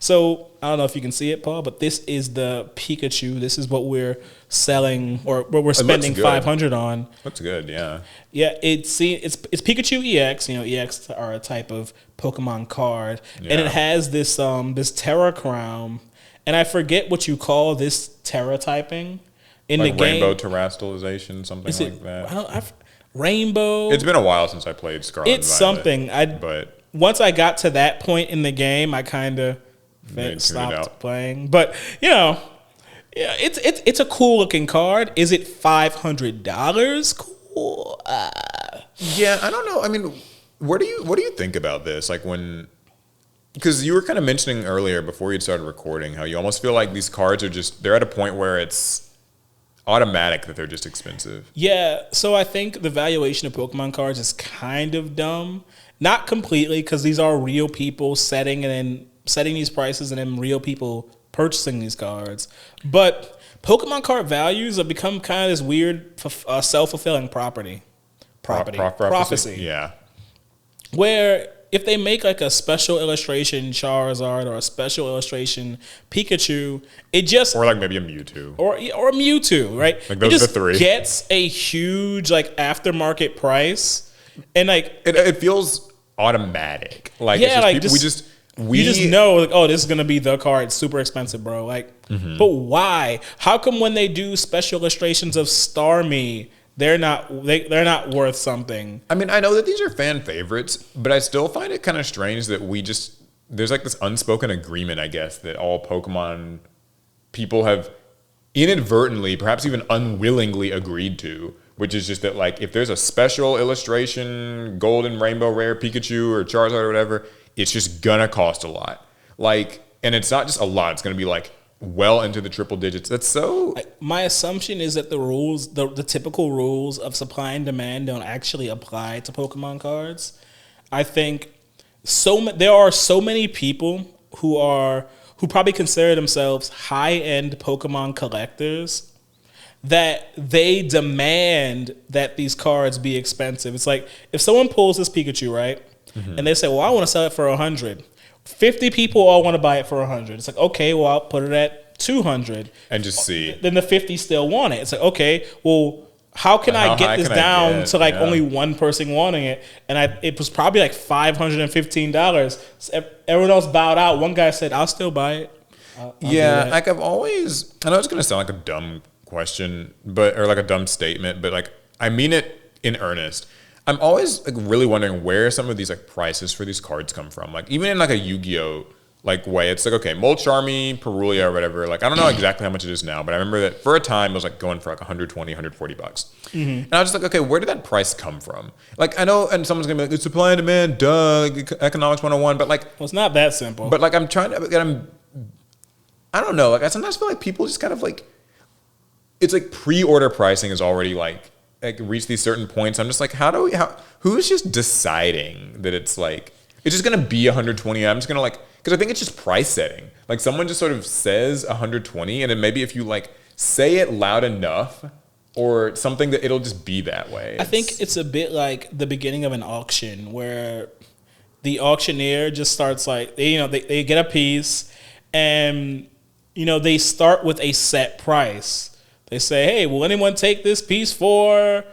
So, I don't know if you can see it, Paul, but this is the Pikachu. This is what we're selling, or what we're spending $500 on. Looks good, yeah. Yeah, it's Pikachu EX. EX are a type of Pokemon card, and it has this this Terra Crown, and I forget what you call this Terra typing in the game. Rainbow Terastallization, something like that. Rainbow. It's been a while since I played Scarlet. It's something. But once I got to that point in the game, I kind of stopped playing. But it's a cool looking card. Is it $500? Cool. Yeah, I don't know. I mean, what do you think about this? Like because you were kind of mentioning earlier before you started recording how you almost feel like these cards are they're at a point where it's automatic that they're just expensive. Yeah, so I think the valuation of Pokemon cards is kind of dumb. Not completely, because these are real people setting these prices and then real people purchasing these cards. But Pokemon card values have become kind of this weird self-fulfilling prophecy. Yeah. Where if they make like a special illustration Charizard or a special illustration Pikachu, it just... Or like maybe a Mewtwo. Or a Mewtwo, right? Like those are the three. It gets a huge like aftermarket price. And like... It feels... automatic. Like, Yeah, like, people, you just know, like, oh, this is gonna be the card. It's super expensive, bro. Like, but why? How come when they do special illustrations of Starmie, they're not worth something? I mean, I know that these are fan favorites, but I still find it kind of strange that there's like this unspoken agreement, I guess, that all Pokemon people have inadvertently, perhaps even unwillingly agreed to, which is just that, like, if there's a special illustration, golden rainbow rare Pikachu or Charizard or whatever, it's just gonna cost a lot. Like, and it's not just a lot, it's gonna be like well into the triple digits. That's so... My assumption is that the rules, the typical rules of supply and demand don't actually apply to Pokemon cards. I think there are so many people who probably consider themselves high-end Pokemon collectors that they demand that these cards be expensive. It's like, if someone pulls this Pikachu, right? And they say, well, I want to sell it for 100. 50 people all want to buy it for 100. It's like, okay, well, I'll put it at 200. And just see. Then the 50 still want it. It's like, okay, well, how can I get this down to like only one person wanting it? And it was probably like $515. So everyone else bowed out. One guy said, I'll still buy it. I'll like, I know it's going to sound like a dumb question, or like a dumb statement, but like, I mean it in earnest. I'm always like really wondering where some of these like prices for these cards come from. Like, even in like a Yu-Gi-Oh like way, it's like, okay, Molcharmy, Perulia or whatever. Like, I don't know exactly how much it is now, but I remember that for a time it was like going for like 120, 140 bucks. And I was just like, okay, where did that price come from? Like, I know, and someone's gonna be like, it's supply and demand, economics 101, but like, well, it's not that simple. But like, I don't know. Like, I sometimes feel like people just kind of like, it's like pre-order pricing is already like reach these certain points. I'm just like, who's just deciding that it's like, it's just gonna be 120? I'm just gonna like, because I think it's just price setting. Like, someone just sort of says 120, and then maybe if you like say it loud enough or something, that it'll just be that way. I think it's a bit like the beginning of an auction where the auctioneer just starts like, they get a piece and, they start with a set price. They say, hey, will anyone take this piece for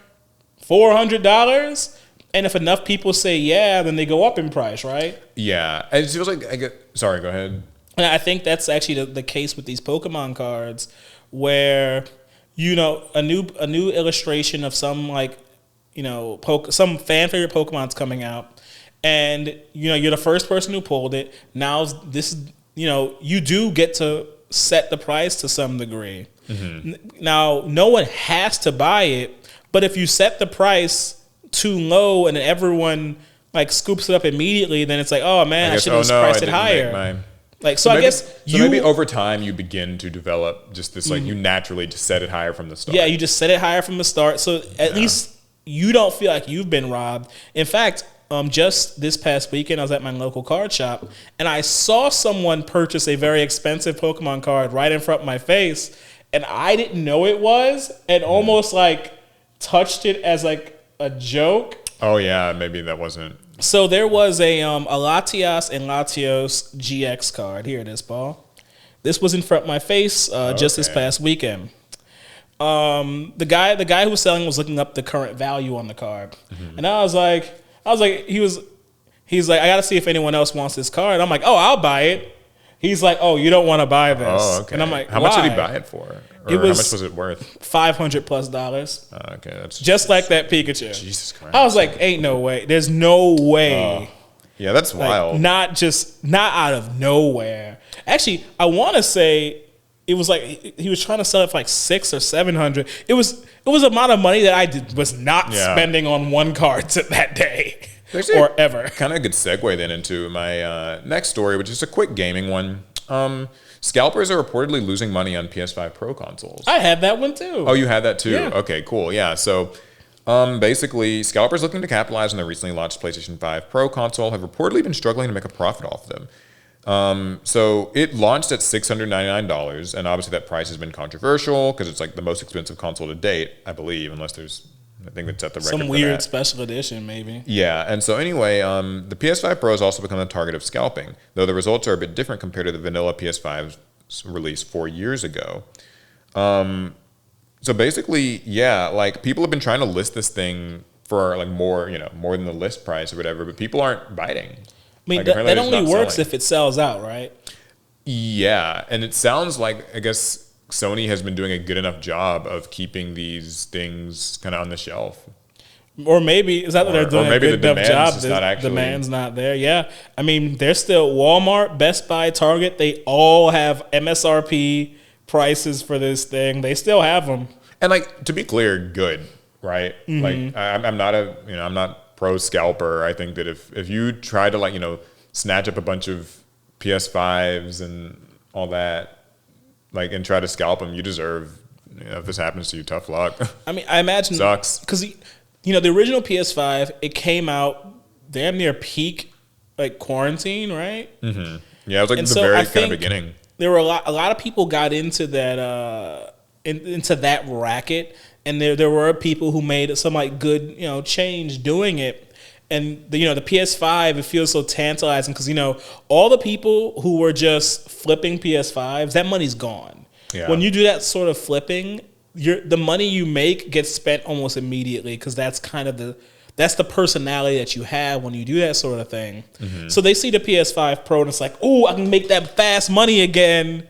$400? And if enough people say yeah, then they go up in price, right? Yeah. It feels like, sorry, go ahead. And I think that's actually the case with these Pokemon cards where, a new illustration of some like, some fan favorite Pokemon's coming out. And, you're the first person who pulled it. Now this, you do get to set the price to some degree. Now, no one has to buy it, but if you set the price too low and everyone like scoops it up immediately, then it's like, oh man, I should have priced it higher. Like, so I guess maybe over time you begin to develop just this, like, you naturally just set it higher from the start. Yeah, you just set it higher from the start. So at least you don't feel like you've been robbed. In fact, just this past weekend, I was at my local card shop and I saw someone purchase a very expensive Pokemon card right in front of my face. And I didn't know it was, and almost like touched it as like a joke. Oh yeah, maybe that wasn't. So there was a Latias and Latios GX card. Here it is, Paul. This was in front of my face just this past weekend. The guy who was selling was looking up the current value on the card, and he's like, I gotta see if anyone else wants this card. I'm like, oh, I'll buy it. He's like, oh, you don't want to buy this. Oh, okay. And I'm like, how much did he buy it for? Or how much was it worth? $500+. Okay, that's just like that Pikachu. Jesus Christ. I was like, ain't no way. There's no way. Yeah, that's wild. Not out of nowhere. Actually, I want to say it was like he was trying to sell it for like $600 or $700. It was amount of money that I was not spending on one card that day. Or ever. Kind of a good segue then into my next story, which is a quick gaming one. Scalpers are reportedly losing money on PS5 Pro consoles. I had that one too. Oh, you had that too? Yeah. Okay, cool. Yeah, so basically, Scalpers looking to capitalize on the recently launched PlayStation 5 Pro console have reportedly been struggling to make a profit off them. So it launched at $699, and obviously that price has been controversial because it's like the most expensive console to date, I believe, unless there's... I think that's at the record. Some weird special edition, maybe. Yeah, and so anyway, the PS5 Pro has also become the target of scalping, though the results are a bit different compared to the vanilla PS5's release 4 years ago. So basically, yeah, like people have been trying to list this thing for like more, more than the list price or whatever, but people aren't biting. I mean, that only works if it sells out, right? Yeah, and it sounds like, I guess, Sony has been doing a good enough job of keeping these things kind of on the shelf. Or maybe is that they're doing a good enough job? The demand's not there. Yeah, I mean, they're still Walmart, Best Buy, Target. They all have MSRP prices for this thing. They still have them. And like, to be clear, good, right? Like, I'm not I'm not pro scalper. I think that if you try to like snatch up a bunch of PS5s and all that, like, and try to scalp them, you deserve. If this happens to you, tough luck. I mean, I imagine sucks because the original PS5, it came out damn near peak like quarantine, right? Mm-hmm. Yeah, it was like the very kind of beginning. There were a lot of people got into that into that racket, and there were people who made some like good change doing it. And the PS5, it feels so tantalizing because all the people who were just flipping PS5s, that money's gone. Yeah. When you do that sort of flipping, the money you make gets spent almost immediately because that's kind of that's the personality that you have when you do that sort of thing. Mm-hmm. So they see the PS5 Pro and it's like, oh, I can make that fast money again.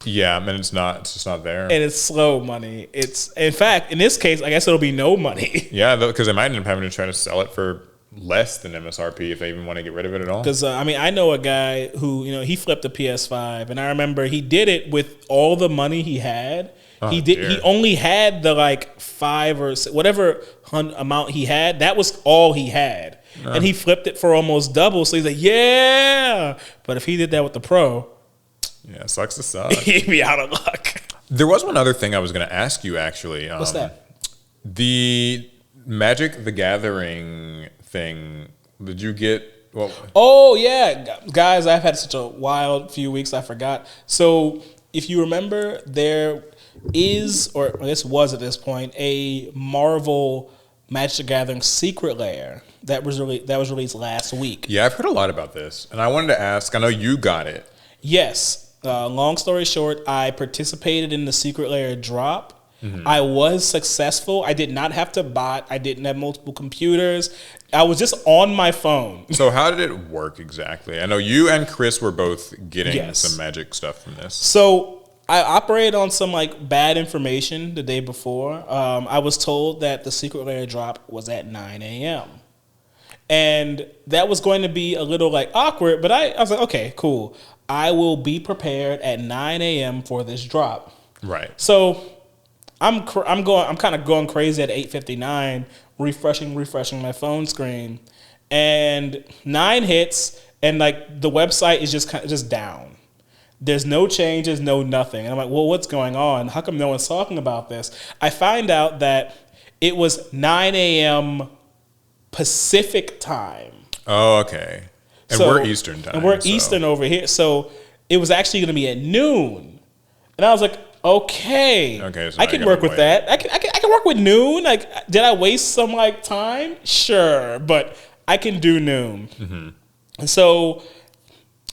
Yeah, and it's just not there. And it's slow money. It's, in fact, in this case, I guess it'll be no money. Yeah, because they might end up having to try to sell it for less than MSRP if they even want to get rid of it at all. Because I know a guy who he flipped a PS5, and I remember he did it with all the money he had. He only had the like 5 or whatever amount he had. That was all he had, and he flipped it for almost double. So he's like, yeah. But if he did that with the Pro, yeah, sucks to suck. He'd be out of luck. There was one other thing I was going to ask you actually. What's that? The Magic the Gathering thing. Did you get? Well, oh yeah, guys, I've had such a wild few weeks. I forgot. So if you remember, there is, or this was at this point, a Marvel Magic the Gathering secret lair that was released last week. Yeah, I've heard a lot about this, and I wanted to ask. I know you got it. Yes. Long story short, I participated in the secret lair drop. Mm-hmm. I was successful. I did not have to bot. I didn't have multiple computers. I was just on my phone. So how did it work exactly? I know you and Chris were both getting some magic stuff from this. So I operated on some like bad information the day before. I was told that the secret lair drop was at 9 a.m. And that was going to be a little like awkward, but I was like, okay, cool. I will be prepared at 9 a.m. for this drop. Right. So I'm kind of going crazy at 8:59, refreshing my phone screen, and 9 hits, and like the website is just down. There's no changes, no nothing. And I'm like, well, what's going on? How come no one's talking about this? I find out that it was 9 a.m. Pacific time. Oh, okay. And we're Eastern time. And we're Eastern over here. So it was actually going to be at noon. And I was like, okay, so I can work with that. I can work with noon. Like, did I waste some like time? Sure, but I can do noon. Mm-hmm. And so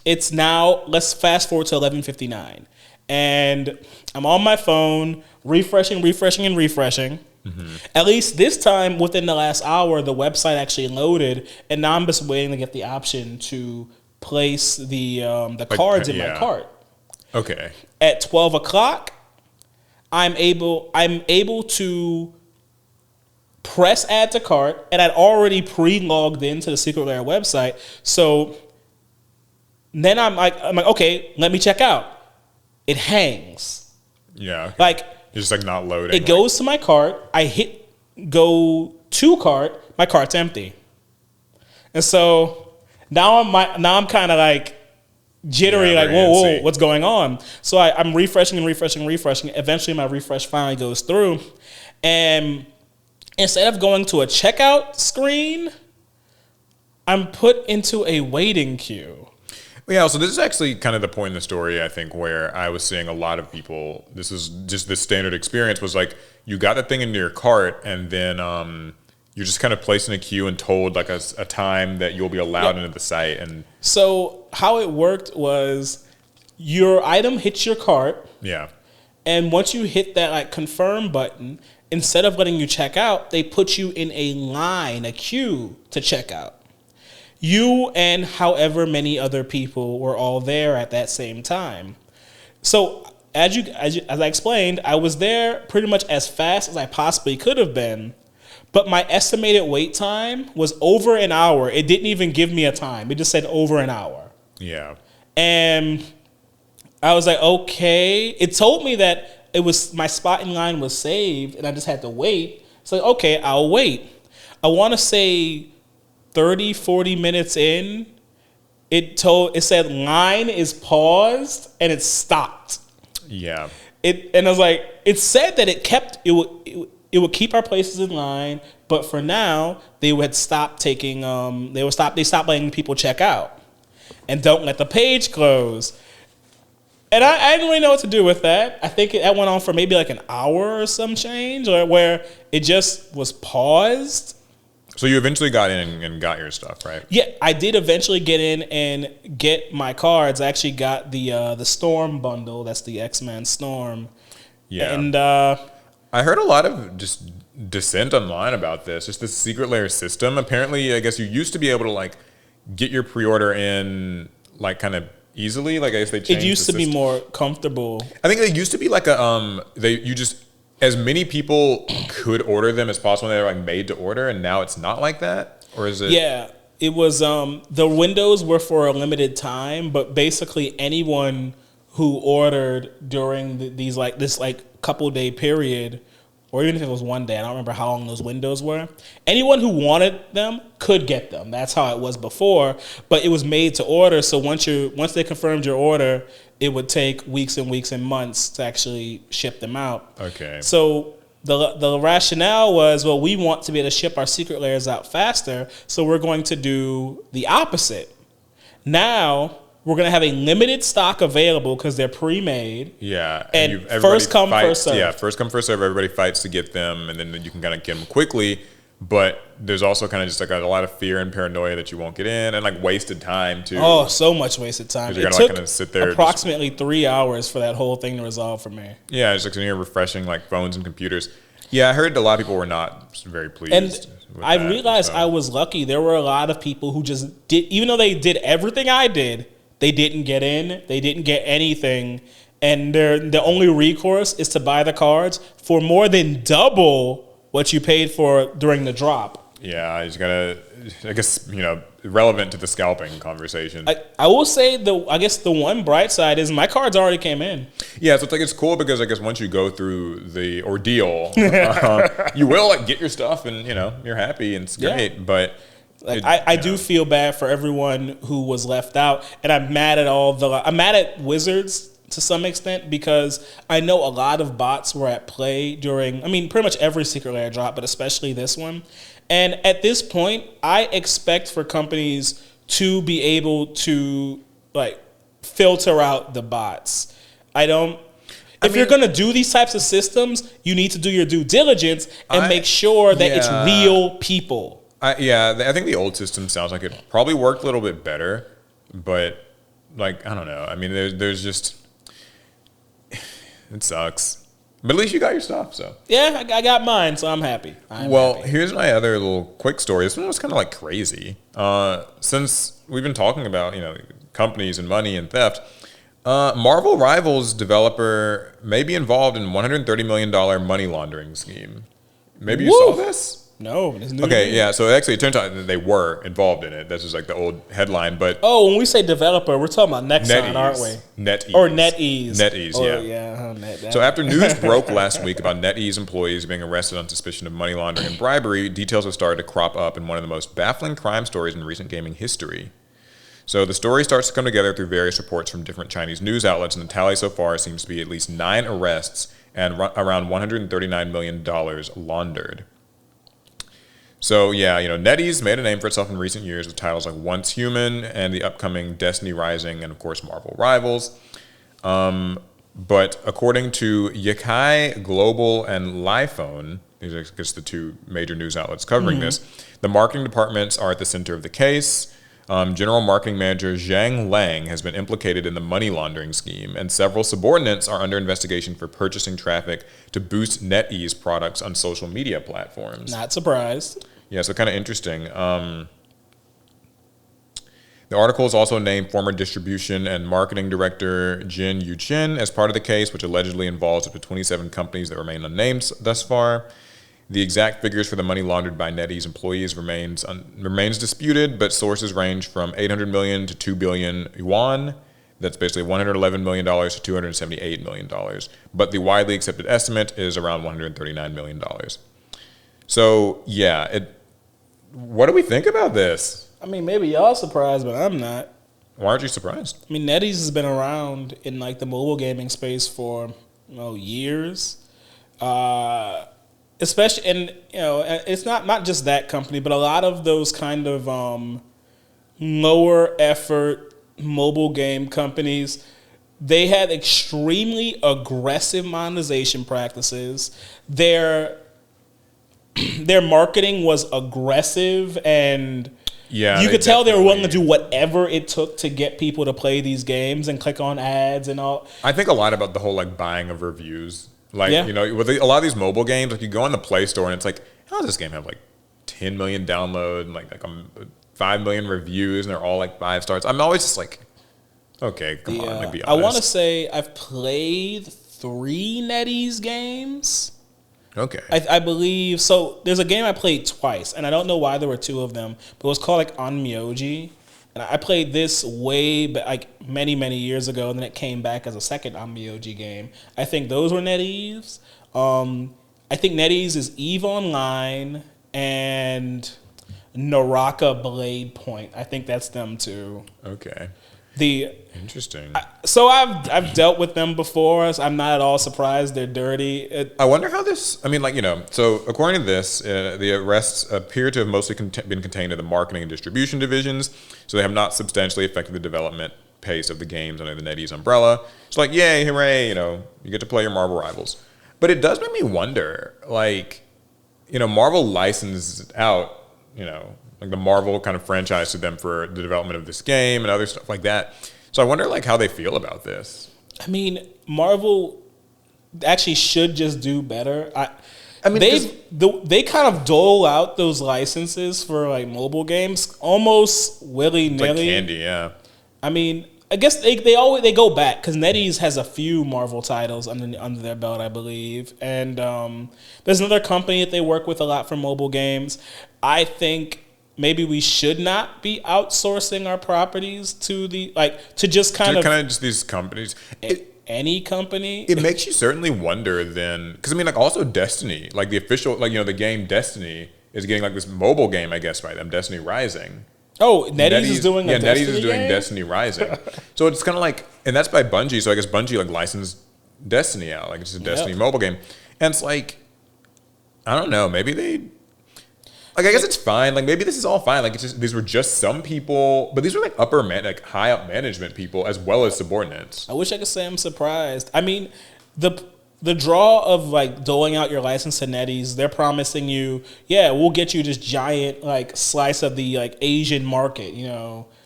it's now, let's fast forward to 11:59. And I'm on my phone, refreshing. Mm-hmm. At least this time, within the last hour, the website actually loaded, and now I'm just waiting to get the option to place the cards in my cart. Okay. At 12 o'clock, I'm able to press add to cart, and I'd already pre-logged into the Secret Lair website. So then I'm like, okay, let me check out. It hangs. Yeah. Okay. Like, it's just like not loading. It goes to my cart. I hit go to cart. My cart's empty. And so now I'm kind of like jittery, like whoa, what's going on? So I'm refreshing. Eventually, my refresh finally goes through, and instead of going to a checkout screen, I'm put into a waiting queue. Yeah, so this is actually kind of the point in the story, I think, where I was seeing a lot of people, this is just the standard experience, was like, you got the thing into your cart, and then you're just kind of placed in a queue and told like a time that you'll be allowed into the site. And so how it worked was your item hits your cart. Yeah. And once you hit that like confirm button, instead of letting you check out, they put you in a line, a queue to check out. You and however many other people were all there at that same time. So as I explained, I was there pretty much as fast as I possibly could have been, but my estimated wait time was over an hour. It didn't even give me a time. It just said over an hour. Yeah. And I was like, okay. It told me that it was my spot in line was saved and I just had to wait. So okay, I'll wait. I want to say 30, 40 minutes in, it said line is paused and it stopped. Yeah. And I was like, it said that it would keep our places in line, but for now they would stop taking they stopped letting people check out and don't let the page close. And I didn't really know what to do with that. I think that went on for maybe like an hour or some change, or where it just was paused. So you eventually got in and got your stuff, right? Yeah, I did eventually get in and get my cards. I actually got the Storm bundle. That's the X-Men Storm. Yeah. And I heard a lot of just dissent online about this. Just this secret layer system. Apparently, I guess you used to be able to like get your pre-order in like kind of easily. Like I guess they changed. It used to be more comfortable. I think it used to be like you just as many people could order them as possible. They were like made to order, and now it's not like that. Or is it? Yeah, it was. The windows were for a limited time, but basically anyone who ordered during this couple day period, or even if it was one day, I don't remember how long those windows were. Anyone who wanted them could get them. That's how it was before, but it was made to order. So once they confirmed your order, it would take weeks and weeks and months to actually ship them out. Okay. So the rationale was, well, we want to be able to ship our secret layers out faster, so we're going to do the opposite. Now we're going to have a limited stock available because they're pre-made. Yeah. And first come, first serve. Yeah, first come, first serve. Everybody fights to get them, and then you can kind of get them quickly. But there's also kind of just like a lot of fear and paranoia that you won't get in, and like wasted time too. Oh, so much wasted time. It took kind of sit there approximately 3 hours for that whole thing to resolve for me. Yeah, it's like sitting here refreshing like phones and computers. Yeah, I heard a lot of people were not very pleased. And I realized I was lucky. There were a lot of people who just did, even though they did everything I did, they didn't get in. They didn't get anything. And the only recourse is to buy the cards for more than double what you paid for during the drop. Yeah, I just gotta, I guess, relevant to the scalping conversation. I will say, I guess the one bright side is my cards already came in. Yeah, so it's cool because I guess once you go through the ordeal, you will like get your stuff and, you're happy and it's great. Yeah. But I do feel bad for everyone who was left out. And I'm mad at Wizards to some extent, because I know a lot of bots were at play during, pretty much every secret layer drop, but especially this one. And at this point, I expect for companies to be able to filter out the bots. If you're going to do these types of systems, you need to do your due diligence and make sure that it's real people. I think the old system sounds like it probably worked a little bit better, but I don't know. There's just, it sucks. But at least you got your stuff, so. Yeah, I got mine, so I'm happy. Here's my other little quick story. This one was kind of crazy. Since we've been talking about, companies and money and theft, Marvel Rivals developer may be involved in $130 million money laundering scheme. Maybe you saw this? No. Okay, yeah. So actually, it turns out that they were involved in it. This is the old headline. But when we say developer, we're talking about Nexon, aren't we? NetEase. Or NetEase. NetEase, yeah. So after news broke last week about NetEase employees being arrested on suspicion of money laundering and bribery, details have started to crop up in one of the most baffling crime stories in recent gaming history. So the story starts to come together through various reports from different Chinese news outlets, and the tally so far seems to be at least 9 arrests and around $139 million laundered. So yeah, NetEase made a name for itself in recent years with titles like Once Human and the upcoming Destiny Rising and of course Marvel Rivals. But according to Yakai Global and Liphone, these are I guess the two major news outlets covering this, the marketing departments are at the center of the case. General Marketing Manager Zhang Lang has been implicated in the money laundering scheme, and several subordinates are under investigation for purchasing traffic to boost NetEase products on social media platforms. Not surprised. Yeah, so kind of interesting. The article is also named former distribution and marketing director Jin Yu-chin as part of the case, which allegedly involves up to 27 companies that remain unnamed thus far. The exact figures for the money laundered by NetEase employees remains disputed, but sources range from 800 million to 2 billion yuan. That's basically $111 million to $278 million. But the widely accepted estimate is around $139 million. So, yeah, what do we think about this? I mean, maybe y'all surprised, but I'm not. Why aren't you surprised? I mean, NetEase has been around in like the mobile gaming space for years, especially, and it's not just that company, but a lot of those kind of lower effort mobile game companies. They had extremely aggressive monetization practices. Their marketing was aggressive and. Yeah, you could tell they were willing to do whatever it took to get people to play these games and click on ads and all. I think a lot about the whole like buying of reviews. Like, with a lot of these mobile games, like you go on the Play Store and it's like, how does this game have like 10 million downloads and like 5 million reviews and they're all like 5 stars? I'm always just like, okay, come on, like be honest. I want to say I've played 3 NetEase games. Okay. I believe so. There's a game I played twice, and I don't know why there were 2 of them, but it was called like Onmyoji, and I played this many years ago, and then it came back as a second Onmyoji game. I think those were NetEase. I think NetEase is EVE Online and Naraka Blade Point. I think that's them too. Okay. Interesting. So I've dealt with them before. So I'm not at all surprised they're dirty. I wonder how this. I mean, so according to this, the arrests appear to have mostly been contained in the marketing and distribution divisions. So they have not substantially affected the development pace of the games under the NetEase umbrella. It's like, yay, hooray! You get to play your Marvel rivals. But it does make me wonder, Marvel licensed out, like the Marvel kind of franchise to them for the development of this game and other stuff like that. So I wonder how they feel about this. I mean, Marvel actually should just do better. They kind of dole out those licenses for like mobile games almost willy-nilly. Like candy, yeah. I mean, I guess they go back because NetEase has a few Marvel titles under their belt, I believe, and there's another company that they work with a lot for mobile games. I think maybe we should not be outsourcing our properties to just these companies. Any company. It makes you certainly wonder then, because also Destiny, like the official, the game Destiny is getting like this mobile game, I guess, by them, Destiny Rising. Oh, NetEase is doing a Destiny NetEase is doing game? Destiny Rising. So it's kind of and that's by Bungie. So I guess Bungie licensed Destiny out, it's a Destiny mobile game, and it's I don't know, maybe they. I guess it's fine. Maybe this is all fine. It's just these were just some people, but these were high up management people as well as subordinates. I wish I could say I'm surprised. I mean, the draw of doling out your license to NetEase, they're promising you, we'll get you this giant slice of the Asian market.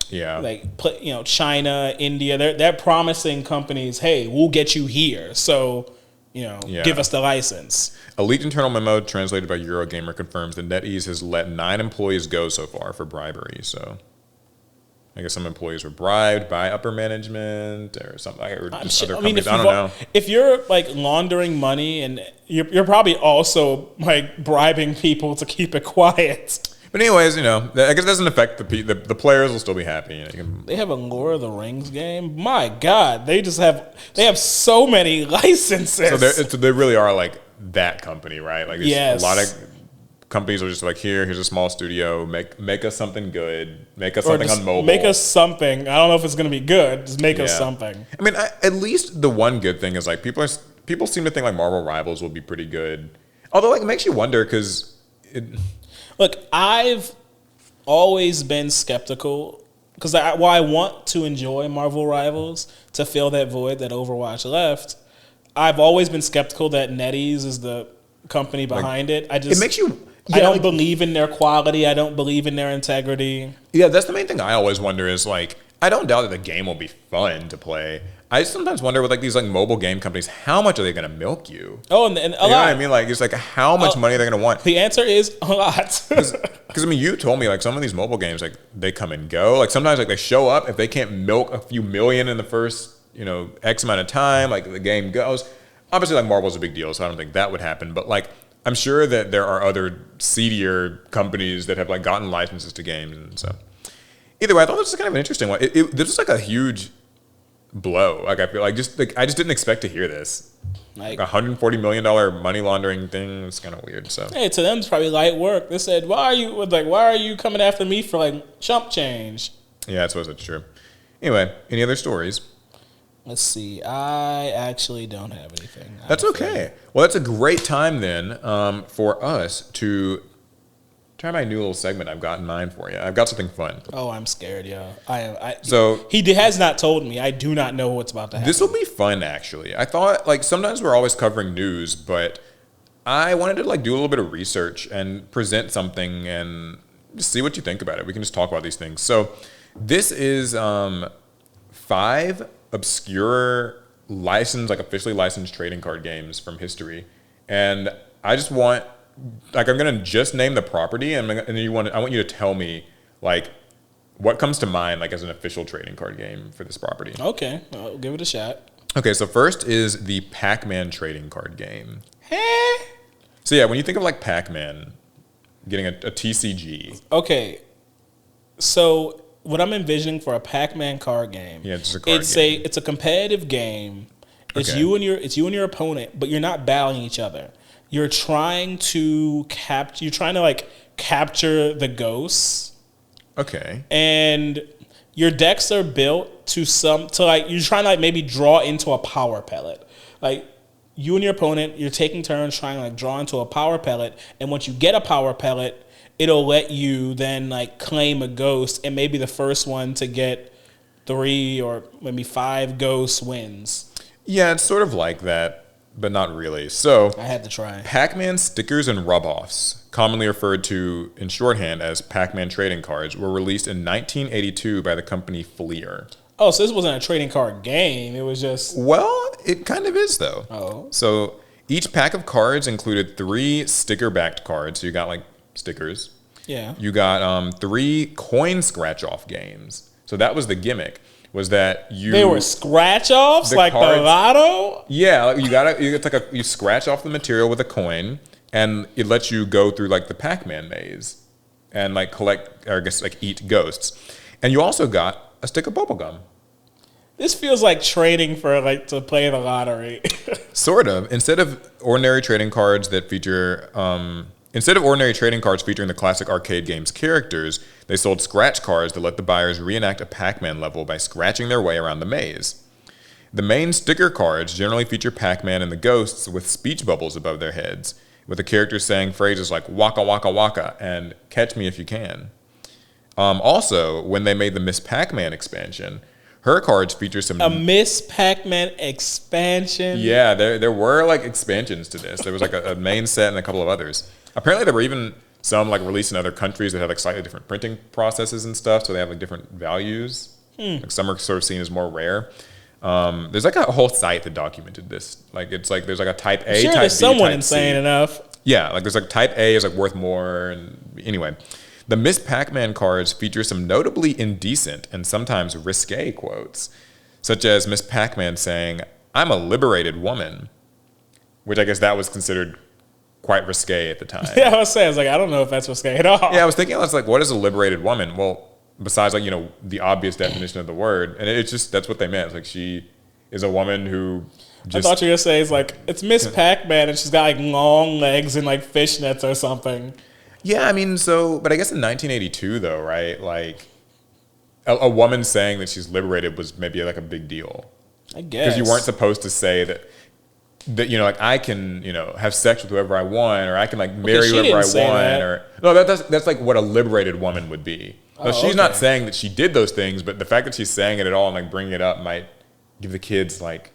Yeah. China, India. They're promising companies, hey, we'll get you here. So. Give us the license. A leaked internal memo translated by Eurogamer confirms that NetEase has let 9 employees go so far for bribery. So, I guess some employees were bribed by upper management or something. Or just other companies. I don't know. If you're laundering money and you're probably also bribing people to keep it quiet. But anyways, I guess it doesn't affect the players will still be happy. They have a Lord of the Rings game. My God, they have so many licenses. So they really are that company, right? Yes. A lot of companies are just here's a small studio, make us something good, make us something on mobile. Make us something. I don't know if it's going to be good. Just make us something. I mean, at least the one good thing is people seem to think Marvel Rivals will be pretty good. Although it makes you wonder because Look, I've always been skeptical because while I want to enjoy Marvel Rivals to fill that void that Overwatch left, I've always been skeptical that NetEase is the company behind it. It makes you I don't believe in their quality. I don't believe in their integrity. Yeah, that's the main thing I always wonder is like, I don't doubt that the game will be fun to play. I sometimes wonder with like these like mobile game companies, how much are they going to milk you? Oh, and a lot. You know what I mean? Like, it's like how much money are they going to want? The answer is a lot. Because I mean, you told me like some of these mobile games, like they come and go. Like sometimes like they show up, if they can't milk a few million in the first, X amount of time, like the game goes. Obviously, like Marvel's a big deal, so I don't think that would happen. But like, I'm sure that there are other seedier companies that have like gotten licenses to games, and so either way, I thought this was kind of an interesting one. This was like a huge blow. Like I feel like I just didn't expect to hear this. Like $140 million money laundering thing. It's kind of weird. So hey, to them it's probably light work. They said, why are you coming after me for like chump change? Yeah, I suppose that's true. Anyway, any other stories? Let's see. I actually don't have anything. That's okay. Well, that's a great time then for us to try my new little segment I've got in mind for you. I've got something fun. Oh, I'm scared, yo. He has not told me. I do not know what's about to happen. This will be fun, actually. I thought, like, sometimes we're always covering news, but I wanted to, like, do a little bit of research and present something and just see what you think about it. We can just talk about these things. So this is 5 obscure officially licensed trading card games from history. And I just want... Like, I'm going to just name the property, and I want you to tell me, like, what comes to mind, like, as an official trading card game for this property. Okay. I'll give it a shot. Okay, so first is the Pac-Man trading card game. So, yeah, when you think of, like, Pac-Man, getting a TCG. Okay. So, what I'm envisioning for a Pac-Man card game, it's a card game. It's a competitive game. It's Okay. you and your opponent, but you're not battling each other. You're trying to capture the ghosts. Okay. And your decks are built you're trying to like maybe draw into a power pellet. Like you and your opponent, you're taking turns trying to like draw into a power pellet, and once you get a power pellet, it'll let you then like claim a ghost, and maybe the first one to get 3 or maybe 5 ghosts wins. Yeah, it's sort of like that. But not really. So I had to try. Pac-Man stickers and rub-offs, commonly referred to in shorthand as Pac-Man trading cards, were released in 1982 by the company Fleer. Oh, so this wasn't a trading card game. It was just... Well, it kind of is, though. Oh. So each pack of cards included 3 sticker-backed cards. So you got, like, stickers. Yeah. You got 3 coin scratch-off games. So that was the gimmick. Was that they were scratch offs like cards, the lotto? Yeah, you scratch off the material with a coin, and it lets you go through like the Pac-Man maze and like collect, or I guess like eat ghosts. And you also got a stick of bubblegum. This feels like training for like to play the lottery. Sort of. Instead of ordinary trading cards featuring the classic arcade game's characters, they sold scratch cards that let the buyers reenact a Pac-Man level by scratching their way around the maze. The main sticker cards generally feature Pac-Man and the ghosts with speech bubbles above their heads, with the characters saying phrases like "Waka Waka Waka" and "Catch me if you can." Also, when they made the Miss Pac-Man expansion, her cards feature some... A Miss Pac-Man expansion? Yeah, there were like expansions to this. There was like a main set and a couple of others. Apparently, there were even some like released in other countries that have like slightly different printing processes and stuff, so they have like different values. Like some are sort of seen as more rare. There's like a whole site that documented this. Like it's like there's like a type A, sure, type there's B, someone type insane C. enough. Yeah, like there's like type A is like worth more, and anyway, the Miss Pac-Man cards feature some notably indecent and sometimes risque quotes, such as Miss Pac-Man saying, "I'm a liberated woman," which I guess that was considered quite risque at the time. Yeah, I was like, I don't know if that's risque at all. Yeah, I was thinking, I was like, what is a liberated woman? Well, besides like, the obvious definition of the word, and it's just, that's what they meant. It's like she is a woman who just... I thought you were going to say, it's like, it's Miss Pac-Man and she's got like long legs and like fishnets or something. Yeah, I mean, but I guess in 1982 though, right? Like a woman saying that she's liberated was maybe like a big deal. I guess. Because you weren't supposed to say that like I can have sex with whoever I want, or I can like marry whoever I want, that. or no, that's like what a liberated woman would be. So she's not saying that she did those things, but the fact that she's saying it at all and like bringing it up might give the kids like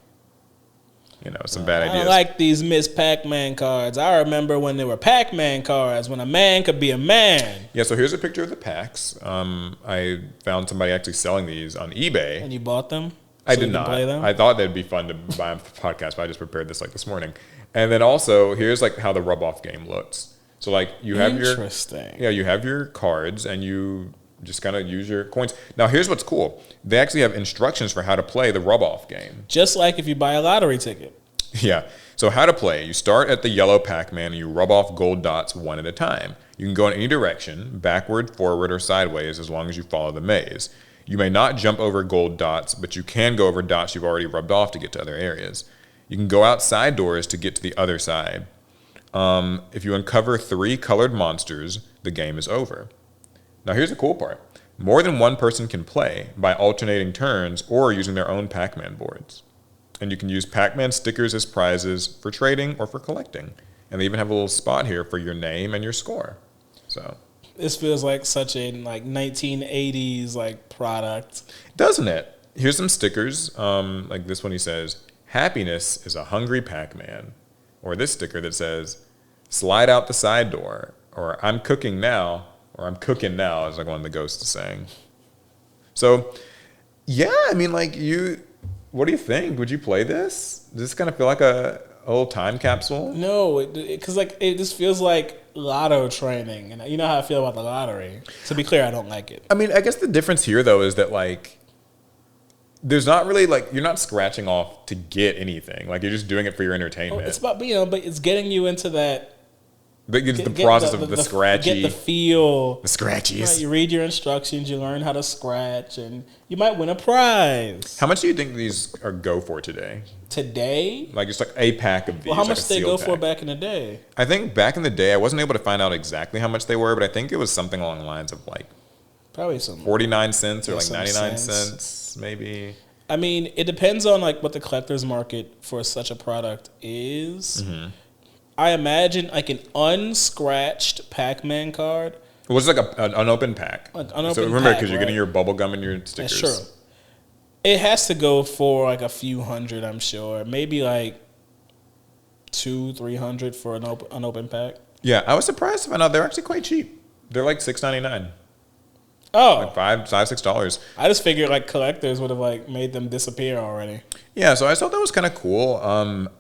some bad I ideas. don't like these Miss Pac-Man cards. I remember when there were Pac-Man cards, when a man could be a man. Yeah, so here's a picture of the packs. I found somebody actually selling these on eBay. And you bought them? I so did you can not. play them? I thought they'd be fun to buy on the podcast, but I just prepared this this morning. And then also, here's how the rub-off game looks. So you have you have your cards, and you just kind of use your coins. Now, here's what's cool. They actually have instructions for how to play the rub-off game. Just like if you buy a lottery ticket. Yeah. So how to play. You start at the yellow Pac-Man, and you rub off gold dots one at a time. You can go in any direction, backward, forward, or sideways, as long as you follow the maze. You may not jump over gold dots, but you can go over dots you've already rubbed off to get to other areas. You can go outside doors to get to the other side. If you uncover 3 colored monsters, the game is over. Now here's the cool part. More than one person can play by alternating turns or using their own Pac-Man boards. And you can use Pac-Man stickers as prizes for trading or for collecting. And they even have a little spot here for your name and your score. So this feels like such a 1980s product. Doesn't it? Here's some stickers. Like this one, he says, "Happiness is a hungry Pac-Man." Or this sticker that says, "Slide out the side door." Or "I'm cooking now." Or "I'm cooking now," is one of the ghosts is saying. So, yeah, I mean, what do you think? Would you play this? Does this kind of feel like a little time capsule? No, because it just feels like lotto training, and you know how I feel about the lottery. To be clear, I don't like it. I mean, I guess the difference here though is that there's not really you're not scratching off to get anything. You're just doing it for your entertainment. It's about but it's getting you into that. It's the process of the scratchy. Get the feel. The scratchies. Right, you read your instructions, you learn how to scratch, and you might win a prize. How much do you think these go for today? Today? Just a pack of these. Well, how much did they go for back in the day? I think back in the day, I wasn't able to find out exactly how much they were, but I think it was something along the lines of probably some 49 cents or 99 cents, maybe. I mean, it depends on what the collector's market for such a product is. Mm-hmm. I imagine an unscratched Pac-Man card. It was an unopened pack. So remember, because you're getting your bubble gum and your stickers. That's true. It has to go for a few hundred, I'm sure. Maybe $200-300 for an unopened pack. Yeah, I was surprised to find out they're actually quite cheap. They're $6.99. Oh, $5-6. I just figured collectors would have made them disappear already. Yeah, so I thought that was kind of cool.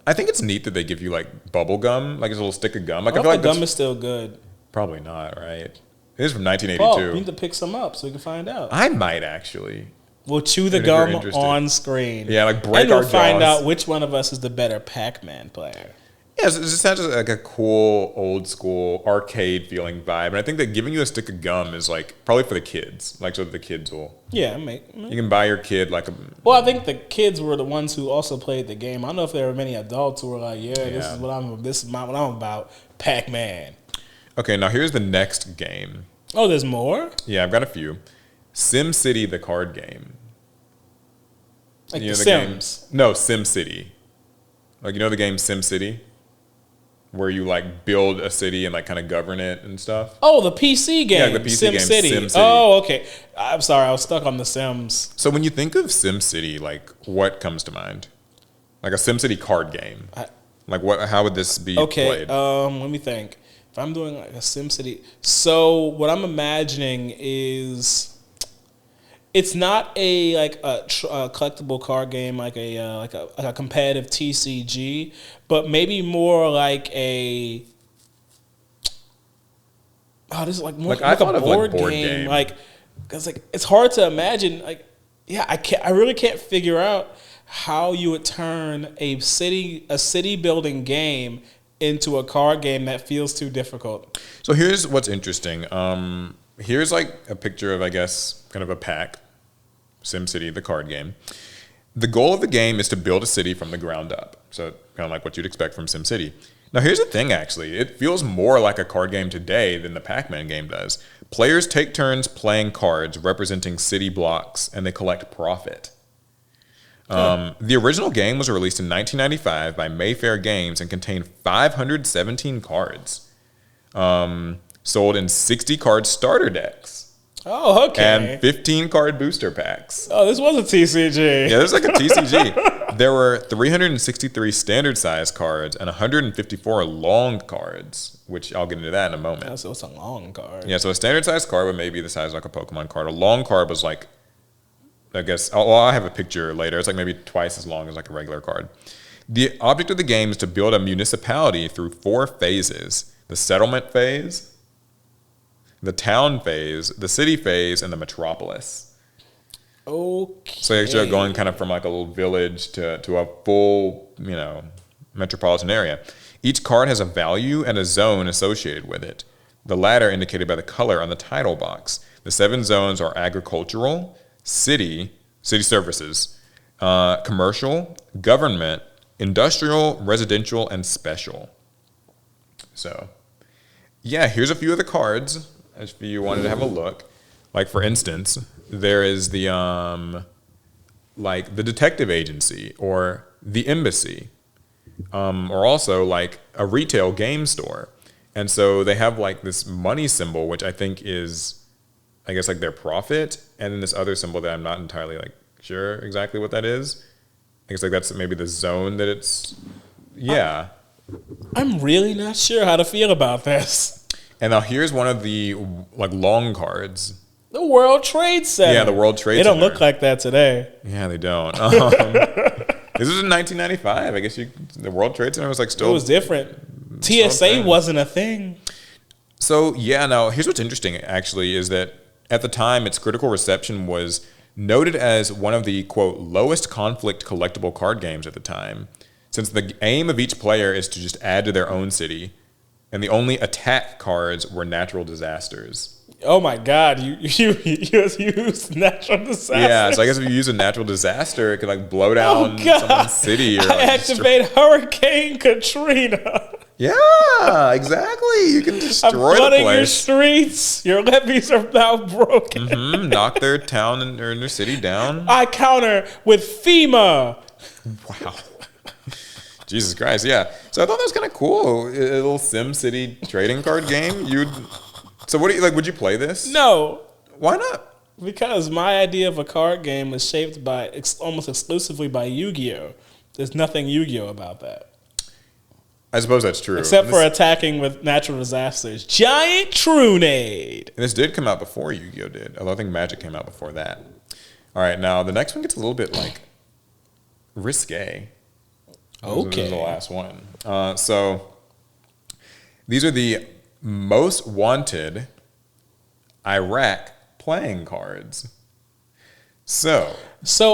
I think it's neat that they give you bubble gum, it's a little stick of gum. I feel like gum is still good. Probably not, right? It is from 1982. Paul, you need to pick some up so we can find out. I might actually. We'll chew the gum on screen. Yeah, break our jaws. And we'll find out which one of us is the better Pac-Man player. Yeah, it just has a cool, old school, arcade feeling vibe. And I think that giving you a stick of gum is probably for the kids. So that the kids will. Yeah, you can buy your kid Well, I think the kids were the ones who also played the game. I don't know if there were many adults who were this is what I'm about, Pac-Man. Okay, now here's the next game. Oh, there's more? Yeah, I've got a few. SimCity, the card game. The Sims? No, SimCity. You know the game SimCity? Where you build a city and kind of govern it and stuff. Oh, the PC game. Yeah, the PC game SimCity. Oh, okay. I'm sorry, I was stuck on the Sims. So when you think of SimCity, what comes to mind? A SimCity card game. How would this be played? Let me think. If I'm doing a SimCity, so what I'm imagining is it's not a collectible card game like a competitive TCG, but maybe more a this is more I thought a board game. Because it's hard to imagine. I really can't figure out how you would turn a city building game into a card game that feels too difficult. So here's what's interesting. Here's a picture of, I guess, kind of a pack, SimCity, the card game. The goal of the game is to build a city from the ground up. So kind of like what you'd expect from SimCity. Now here's the thing, actually. It feels more like a card game today than the Pac-Man game does. Players take turns playing cards representing city blocks, and they collect profit. The original game was released in 1995 by Mayfair Games and contained 517 cards. Sold in 60 card starter decks. Oh, okay. And 15 card booster packs. Oh, this was a TCG. Yeah, this is a TCG. There were 363 standard size cards and 154 long cards, which I'll get into that in a moment. So it's a long card. Yeah, so a standard size card would maybe be the size of like a Pokemon card. A long card was like, I guess, I have a picture later. It's like maybe twice as long as like a regular card. The object of the game is to build a municipality through 4 phases: the settlement phase, the town phase, the city phase, and the metropolis. Okay. So you're going kind of from like a little village to a full, metropolitan area. Each card has a value and a zone associated with it. The latter indicated by the color on the title box. The 7 zones are agricultural, city services, commercial, government, industrial, residential, and special. So, yeah, here's a few of the cards if you wanted to have a look. Like, for instance, there is the the detective agency or the embassy, or also like a retail game store. And so they have like this money symbol, which I think is, I guess, like their profit, and then this other symbol that I'm not entirely like sure exactly what that is. I guess like that's maybe the zone that it's. Yeah. I'm really not sure how to feel about this. And now here's one of the like long cards. The World Trade Center. Yeah, the World Trade Center. They don't look like that today. Yeah, they don't. This was in 1995. I guess the World Trade Center was like still. It was different. TSA wasn't a thing. So yeah, now here's what's interesting actually is that at the time its critical reception was noted as one of the, quote, lowest conflict collectible card games at the time, since the aim of each player is to just add to their own city, and the only attack cards were natural disasters. Oh my God, you used natural disaster. Yeah, so I guess if you use a natural disaster, it could like blow down someone's city. Or, I activate Hurricane Katrina. Yeah, exactly. You can destroy the place. Your streets. Your levees are now broken. Mm-hmm. Knock their town or their city down. I counter with FEMA. Wow. Jesus Christ, yeah. So I thought that was kind of cool. A little Sim City trading card game. So what do you like? Would you play this? No. Why not? Because my idea of a card game was shaped by almost exclusively by Yu-Gi-Oh. There's nothing Yu-Gi-Oh about that. I suppose that's true. Except for attacking with natural disasters. Giant Trunade. And this did come out before Yu-Gi-Oh did, although I think Magic came out before that. All right, now the next one gets a little bit like risque. Okay. This is the last one. So these are the most wanted Iraq playing cards. So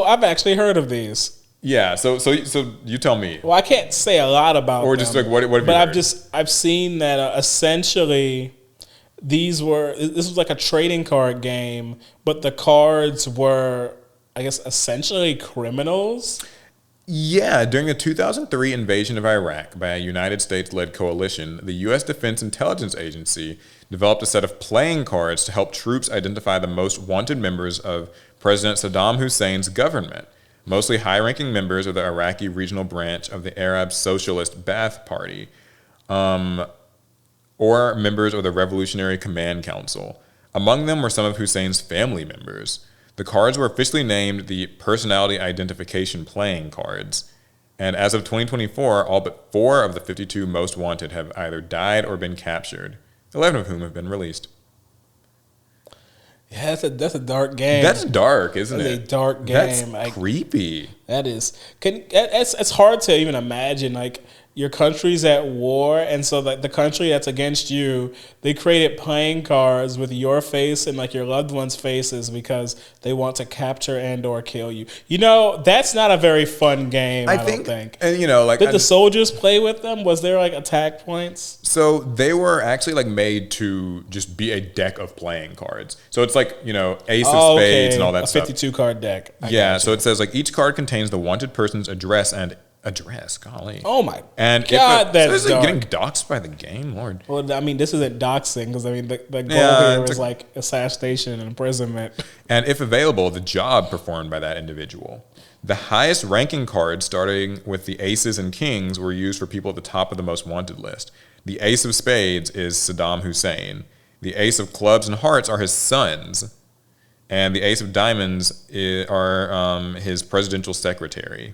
I've actually heard of these. Yeah, so you tell me. Well, I can't say a lot about them. Or just like what have you But heard? I've seen that essentially this was like a trading card game, but the cards were, I guess, essentially criminals. Yeah, during the 2003 invasion of Iraq by a United States-led coalition, the U.S. Defense Intelligence Agency developed a set of playing cards to help troops identify the most wanted members of President Saddam Hussein's government, mostly high-ranking members of the Iraqi regional branch of the Arab Socialist Ba'ath Party, or members of the Revolutionary Command Council. Among them were some of Hussein's family members. The cards were officially named the Personality Identification Playing Cards, and as of 2024, all but 4 of the 52 most wanted have either died or been captured, 11 of whom have been released. Yeah, that's a dark game. That's dark, isn't it? That's a dark game. That's creepy. That is. It's hard to even imagine, like, your country's at war, and so like the country that's against you, they created playing cards with your face and like your loved ones' faces because they want to capture and or kill you. You know, that's not a very fun game, I don't think. And did the soldiers play with them? Was there like attack points? So they were actually like made to just be a deck of playing cards. So it's like, ace of spades and all that stuff. A 52 card deck. Yeah, so it says like each card contains the wanted person's address, golly. Oh my and God, that's so dark. Getting doxxed by the game, Lord. Well, I mean, this isn't doxing because I mean the goal here is like assassination and imprisonment. And if available, the job performed by that individual. The highest ranking cards, starting with the aces and kings, were used for people at the top of the most wanted list. The ace of spades is Saddam Hussein. The ace of clubs and hearts are his sons. And the ace of diamonds are his presidential secretary.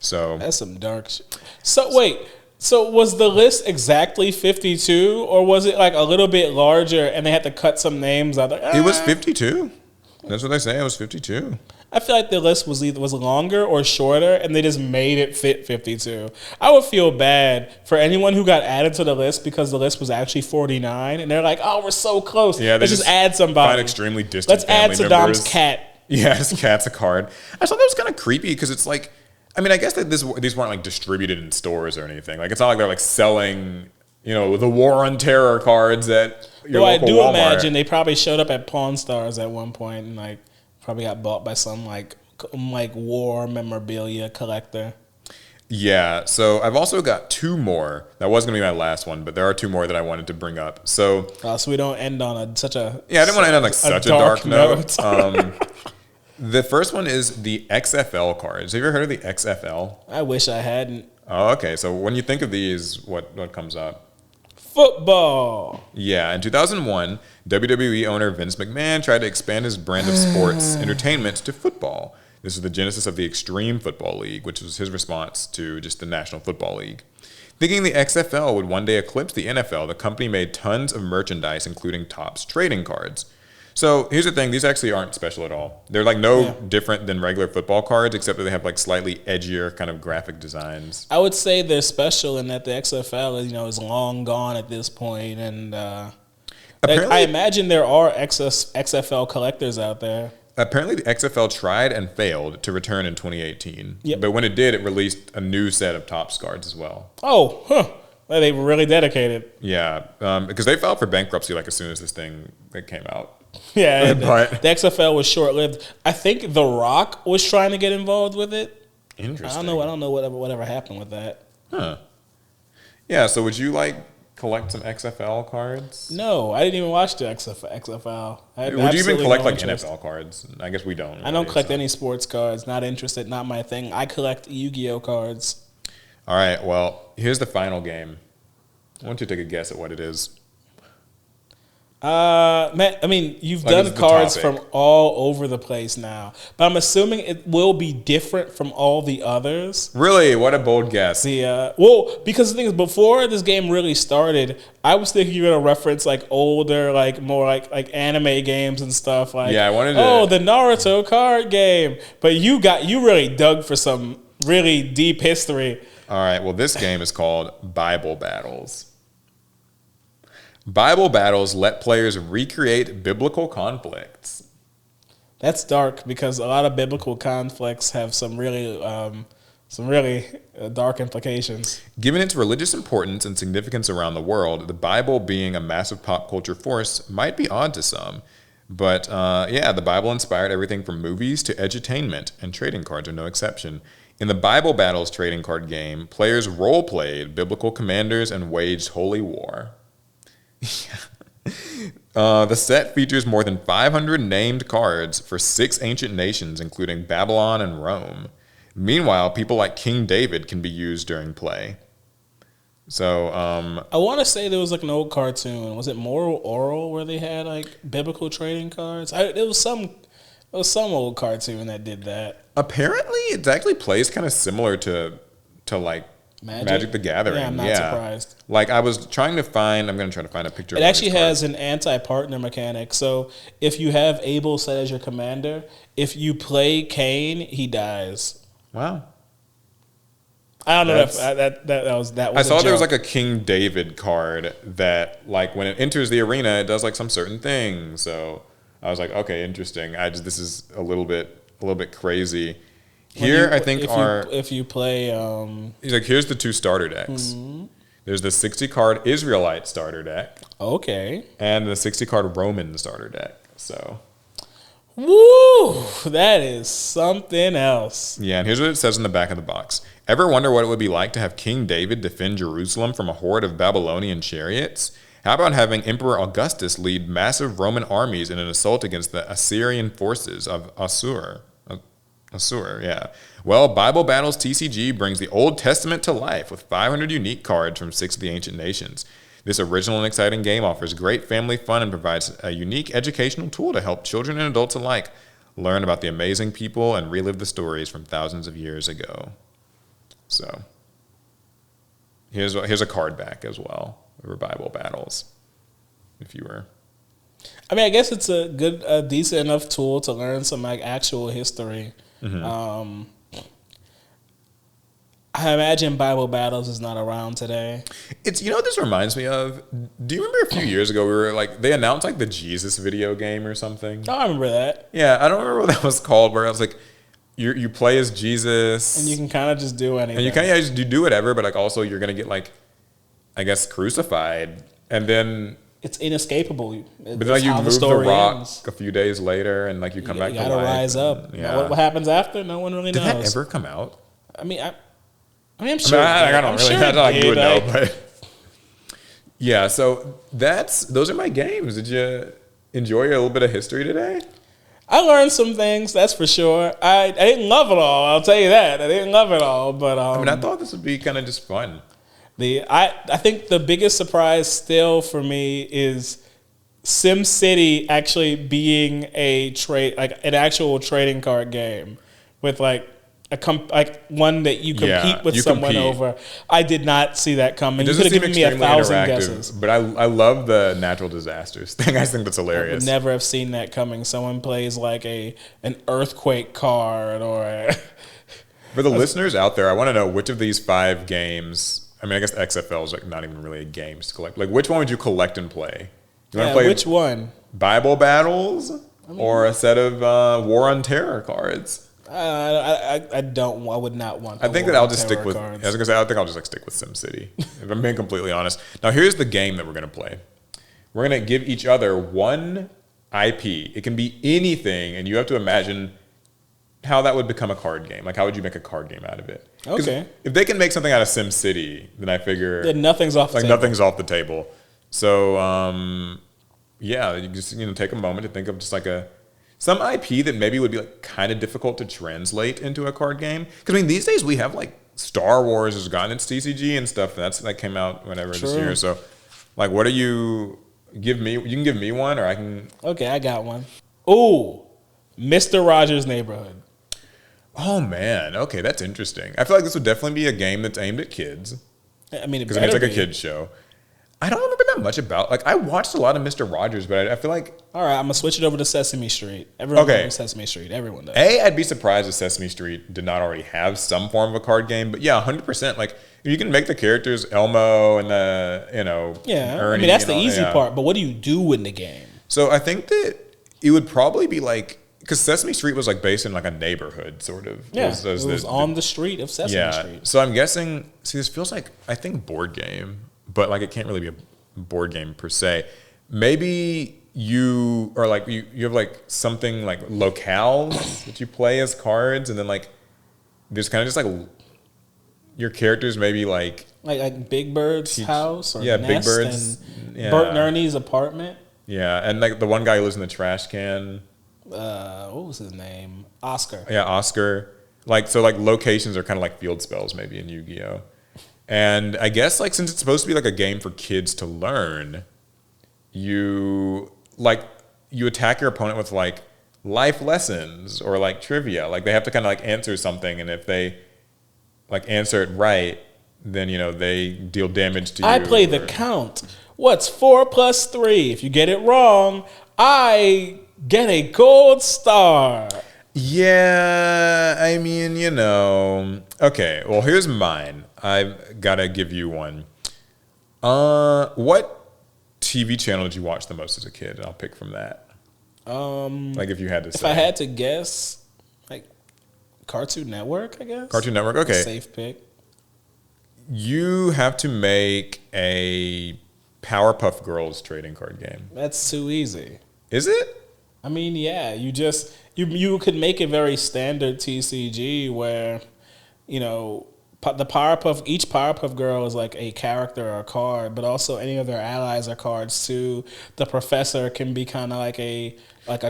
So That's some dark shit. So wait, so was the list exactly 52, or was it like a little bit larger and they had to cut some names out? Like, it was 52. That's what they say. It was 52. I feel like the list was either was longer or shorter, and they just made it fit 52. I would feel bad for anyone who got added to the list because the list was actually 49, and they're like, "Oh, we're so close. Yeah, let's just add somebody. Find extremely distant. Let's add family Saddam's members. cat." Yeah, his cat's a card. I thought that was kind of creepy because it's like, I mean, I guess that these weren't like distributed in stores or anything. Like, it's not like they're like selling, the War on Terror cards at your Well, I local do Walmart. imagine they probably showed up at Pawn Stars at one point and like probably got bought by some like war memorabilia collector. Yeah, so I've also got two more. That was going to be my last one, but there are two more that I wanted to bring up. So we don't end on such a I didn't want to end on like such a dark note. note. The first one is the XFL cards. Have you ever heard of the XFL? I wish I hadn't. Oh, okay. So when you think of these, what comes up? Football. Yeah, in 2001, WWE owner Vince McMahon tried to expand his brand of sports entertainment to football. This was the genesis of the Extreme Football League, which was his response to just the National Football League. Thinking the XFL would one day eclipse the NFL, the company made tons of merchandise, including Topps trading cards. So here's the thing, these actually aren't special at all. They're like different than regular football cards, except that they have like slightly edgier kind of graphic designs. I would say they're special in that the XFL is long gone at this point, and I imagine there are XFL collectors out there. Apparently, the XFL tried and failed to return in 2018. Yep. But when it did, it released a new set of Topps cards as well. Oh, huh. Well, they were really dedicated. Yeah, because they filed for bankruptcy like as soon as this thing came out. Yeah, But- the XFL was short-lived. I think The Rock was trying to get involved with it. Interesting. I don't know whatever happened with that. Huh. Yeah, so would you collect some XFL cards? No, I didn't even watch the XFL. Would you even collect NFL cards? I guess we don't. I don't collect any sports cards. Not interested. Not my thing. I collect Yu-Gi-Oh cards. All right, well, here's the final game. I want you to take a guess at what it is. Man, I mean, you've done cards from all over the place now, but I'm assuming it will be different from all the others. Really? What a bold guess. Because the thing is, before this game really started, I was thinking you were gonna reference older, more like anime games and stuff. Yeah, I wanted to. Oh, the Naruto card game. But you really dug for some really deep history. All right. Well, this game is called Bible Battles. Bible battles let players recreate biblical conflicts. That's dark because a lot of biblical conflicts have some really dark implications. Given its religious importance and significance around the world, the Bible being a massive pop culture force might be odd to some. But the Bible inspired everything from movies to edutainment, and trading cards are no exception. In the Bible Battles trading card game, players role-played biblical commanders and waged holy war. The set features more than 500 named cards for 6 ancient nations, including Babylon and Rome. Meanwhile, people like King David can be used during play. So, I want to say there was an old cartoon. Was it Moral Oral where they had biblical trading cards? It was some old cartoon that did that. Apparently, it actually plays kind of similar to Magic the Gathering. Yeah, I'm not surprised. I was trying to find. I'm going to try to find a picture. It actually has an anti-partner mechanic. So if you have Abel set as your commander, if you play Cain, he dies. Wow. I don't know if that was. I saw there was a King David card that when it enters the arena, it does some certain thing. So I was like, okay, interesting. This is a little bit crazy. Here, if you play, here's the 2 starter decks. Mm-hmm. There's the 60 card Israelite starter deck. Okay. And the 60 card Roman starter deck. So, woo, that is something else. Yeah, and here's what it says in the back of the box. Ever wonder what it would be like to have King David defend Jerusalem from a horde of Babylonian chariots? How about having Emperor Augustus lead massive Roman armies in an assault against the Assyrian forces of Assur, yeah. Well, Bible Battles TCG brings the Old Testament to life with 500 unique cards from 6 of the ancient nations. This original and exciting game offers great family fun and provides a unique educational tool to help children and adults alike learn about the amazing people and relive the stories from thousands of years ago. Here's a card back as well. Revival battles. If you were. I mean, I guess it's a decent enough tool to learn some like actual history. Mm-hmm. I imagine Bible battles is not around today. It's what this reminds me of. Do you remember a few years ago we were like they announced like the Jesus video game or something? Oh, I remember that. Yeah, I don't remember what that was called. Where I was like, you play as Jesus, And you can kind of just do anything. and you kind of just do whatever, but like also you're gonna get like, I guess crucified, and then. It's inescapable. But then like you move the rock a few days later, and like you come back to life. You gotta rise up. Yeah. What happens after? No one really knows. Did that ever come out? I mean, I'm sure. I don't really. Sure That's not like you would know, like, but yeah. So those are my games. Did you enjoy a little bit of history today? I learned some things, that's for sure. I didn't love it all. I'll tell you that. I didn't love it all, but I thought this would be kind of just fun. I think the biggest surprise still for me is SimCity actually being an actual trading card game with like one that you compete with someone over. I did not see that coming. You could have given me 1,000 guesses. But I love the natural disasters thing. I think that's hilarious. I would never have seen that coming. Someone plays like an earthquake card or. For the listeners out there, I want to know which of these 5 games. I mean, I guess XFL is like not even really a game to collect. Like, which one would you collect and play? You want to play which one? Bible battles or a set of War on Terror cards? I don't. I would not want. I think that I'll just stick with. Cards. I was gonna say I think I'll just like stick with SimCity. If I'm being completely honest. Now here's the game that we're gonna play. We're gonna give each other one IP. It can be anything, and you have to imagine how that would become a card game. Like, how would you make a card game out of it? Okay. If they can make something out of SimCity, then I figure then nothing's off the table. Nothing's off the table. So, yeah, you just take a moment to think of just like some IP that maybe would be like kind of difficult to translate into a card game. Because I mean, these days we have like Star Wars has gotten its TCG and stuff, and that came out whenever this year. So, like, what do you give me? You can give me one, or I can. Okay, I got one. Ooh, Mr. Rogers' Neighborhood. Oh man, okay, that's interesting. I feel like this would definitely be a game that's aimed at kids. I mean, because it's like a kids show. I don't remember that much about. Like, I watched a lot of Mr. Rogers, but I feel like. All right, I'm gonna switch it over to Sesame Street. Everyone knows Sesame Street. Everyone does. I'd be surprised if Sesame Street did not already have some form of a card game. But yeah, 100%. Like, if you can make the characters Elmo and Yeah, Ernie, I mean that's the easy part. But what do you do in the game? So I think that it would probably be like. Because Sesame Street was like based in like a neighborhood, sort of. Yeah, it was on the street of Sesame Street. So I'm guessing. See, this feels like I think board game, but like it can't really be a board game per se. Maybe you are like you have like something like locales that you play as cards, and then like there's kind of just like your characters maybe like Big Bird's house or Nest Big Bird's and Bert and Ernie's apartment. Yeah, and like the one guy who lives in the trash can. What was his name? Oscar. Yeah, Oscar. Like, so like locations are kind of like field spells maybe in Yu-Gi-Oh. And I guess like since it's supposed to be like a game for kids to learn, you attack your opponent with like life lessons or like trivia. Like they have to kind of like answer something, and if they like answer it right, then they deal damage to you. I play the count. What's 4 + 3? If you get it wrong, I get a gold star. Yeah, I mean, Okay, well, here's mine. I've got to give you one. What TV channel did you watch the most as a kid? And I'll pick from that. Like if you had to say. If I had to guess, like Cartoon Network, I guess. Cartoon Network, okay. Safe pick. You have to make a Powerpuff Girls trading card game. That's too easy. Is it? I mean, yeah, you could make a very standard TCG where, each Powerpuff Girl is like a character or a card, but also any of their allies are cards too. The Professor can be kind of like a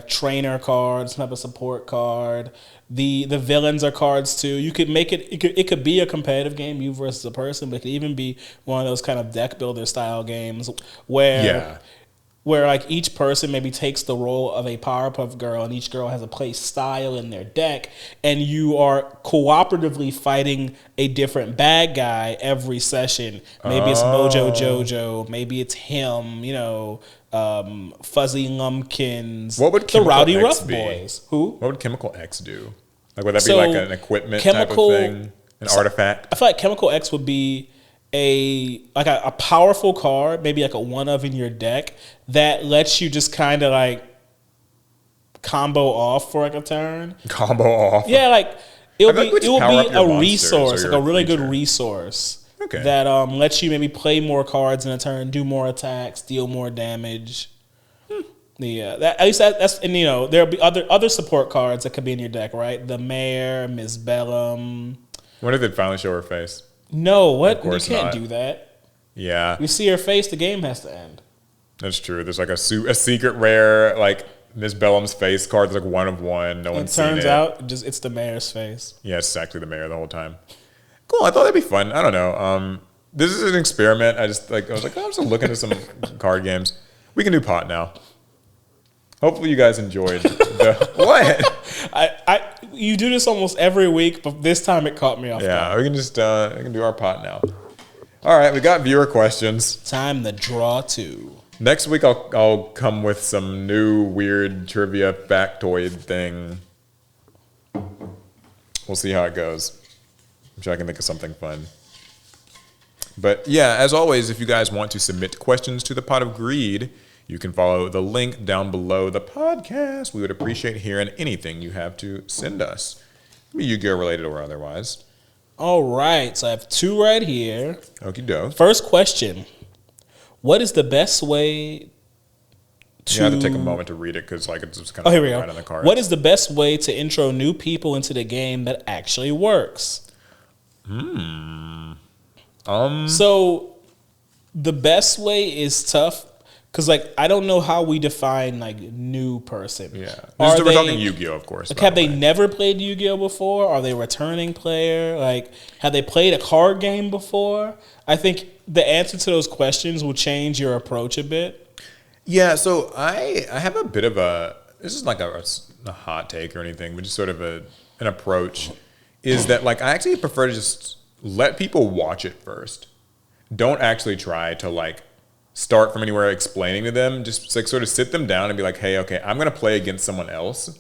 trainer card, some type of support card. The villains are cards too. You could make it could be a competitive game, you versus a person, but it could even be one of those kind of deck builder style games where where like each person maybe takes the role of a Powerpuff Girl, and each girl has a play style in their deck, and you are cooperatively fighting a different bad guy every session. Maybe it's Mojo Jojo, maybe it's him, Fuzzy Lumpkins, What would the Chemical Rowdy X Rough be? Boys. Who? What would Chemical X do? Like, would that be like an equipment type of thing? An artifact? I feel like Chemical X would be a powerful card, maybe like a one of in your deck that lets you just kind of like combo off for like a turn. Combo off? Yeah, like it will be a monsters resource, or like a really good creature. resource. Okay. That lets you maybe play more cards in a turn, do more attacks, deal more damage. Yeah, that's and there'll be other support cards that could be in your deck, right? The Mayor, Miss Bellum. When did they finally show her face? No, what? Of course You can't not. do that. Yeah, You see her face, the game has to end. that's true. There's like a secret rare, like Miss Bellum's face card. There's like one of one. No It one's seen it. turns out it's the mayor's face. Yeah, it's actually the mayor the whole time. Cool. I thought that'd be fun. I don't know. This is an experiment. I was like, I'm just looking at some card games. We can do pot now. Hopefully you guys enjoyed the what? You do this almost every week, but this time it caught me off Yeah, guard. we can just we can do our pot now. All right, we got viewer questions. Time to draw two. Next week I'll come with some new weird trivia factoid thing. We'll see how it goes. I'm sure I can think of something fun. But yeah, as always, if you guys want to submit questions to the Pot of Greed, you can follow the link down below the podcast. We would appreciate hearing anything you have to send us. Be Yu-Gi-Oh! Related or otherwise. All right, so I have two right here. Okie doke. First question. What is the best way to... You have to take a moment to read it because like, it's just kind Oh, of here we go. right on the card. What is the best way to intro new people into the game that actually works? So the best way is tough because like I don't know how we define like new person. Yeah. Are We're talking they- Yu-Gi-Oh, of course. Like, by have the they way. never played Yu-Gi-Oh before? Are they a returning player? Like, have they played a card game before? I think the answer to those questions will change your approach a bit. Yeah, so I have a bit of a, this is like a hot take or anything, but just sort of an approach, is that like I actually prefer to just let people watch it first. Don't actually try to like start from anywhere explaining to them. Just like sort of sit them down and be like, hey, okay, I'm going to play against someone else.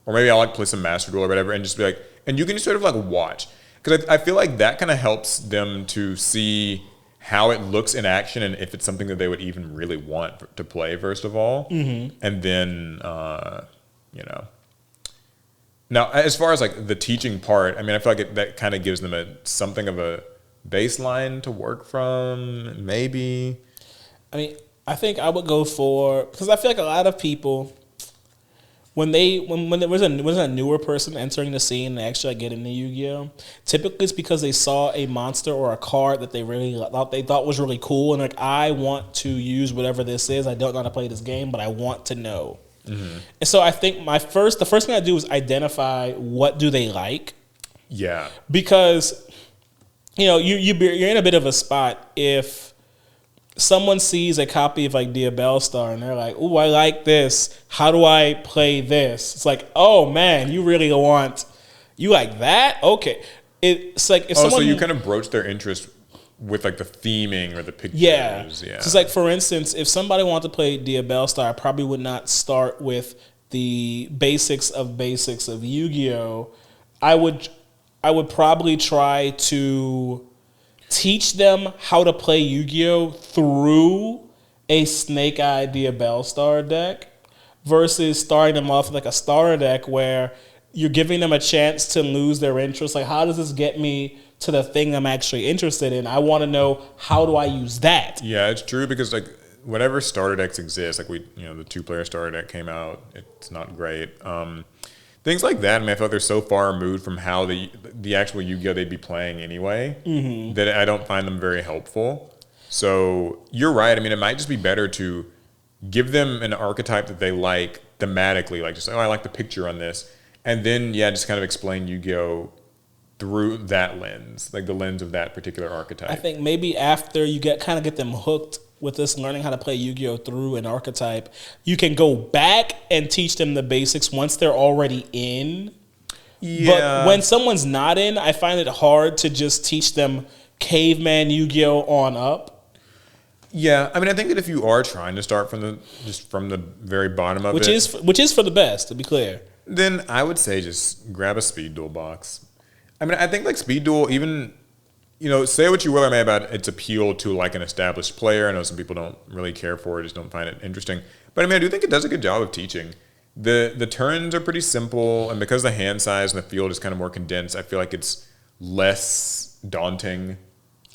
Or maybe I'll like play some Master Duel or whatever and just be like, and you can just sort of like watch. Because I feel like that kind of helps them to see how it looks in action and if it's something that they would even really want to play, first of all. Mm-hmm. And then, Now, as far as like the teaching part, I mean, I feel like that kind of gives them something of a baseline to work from, maybe. I mean, I think I would go for, because I feel like a lot of people, when there was a newer person entering the scene and they actually get into Yu-Gi-Oh, typically it's because they saw a monster or a card that they thought was really cool, and like, I want to use whatever this is. I don't know how to play this game, but I want to know. Mm-hmm. And so I think the first thing I do is identify what do they like. Yeah. Because you're in a bit of a spot if someone sees a copy of like Diabellstar and they're like, "Ooh, I like this. How do I play this?" It's like, "Oh man, you like that? Okay." It's like if someone, so you kind of broach their interest with like the theming or the pictures. yeah. Yeah. So it's like, for instance, if somebody wanted to play Diabellstar, I probably would not start with the basics of Yu-Gi-Oh. I would probably try to teach them how to play Yu-Gi-Oh through a Snake Eye Diabellstar deck versus starting them off with like a starter deck where you're giving them a chance to lose their interest. Like, how does this get me to the thing I'm actually interested in? I want to know, how do I use that? Yeah, it's true because like whatever starter decks exist, like the 2-player starter deck came out, it's not great. Things like that, I mean, I feel like they're so far removed from how the actual Yu-Gi-Oh they'd be playing anyway, mm-hmm. that I don't find them very helpful. So you're right. I mean, it might just be better to give them an archetype that they like thematically, like just, I like the picture on this, and then just kind of explain Yu-Gi-Oh through that lens, like the lens of that particular archetype. I think maybe after you get them hooked with this learning how to play Yu-Gi-Oh through an archetype, you can go back and teach them the basics once they're already in. Yeah. But when someone's not in, I find it hard to just teach them caveman Yu-Gi-Oh on up. Yeah, I mean, I think that if you are trying to start from the very bottom of which is for the best, to be clear. Then I would say just grab a Speed Duel box. I mean, I think like Speed Duel, even, say what you will or may about its appeal to like an established player. I know some people don't really care for it, just don't find it interesting. But I mean, I do think it does a good job of teaching. The turns are pretty simple, and because the hand size and the field is kind of more condensed, I feel like it's less daunting.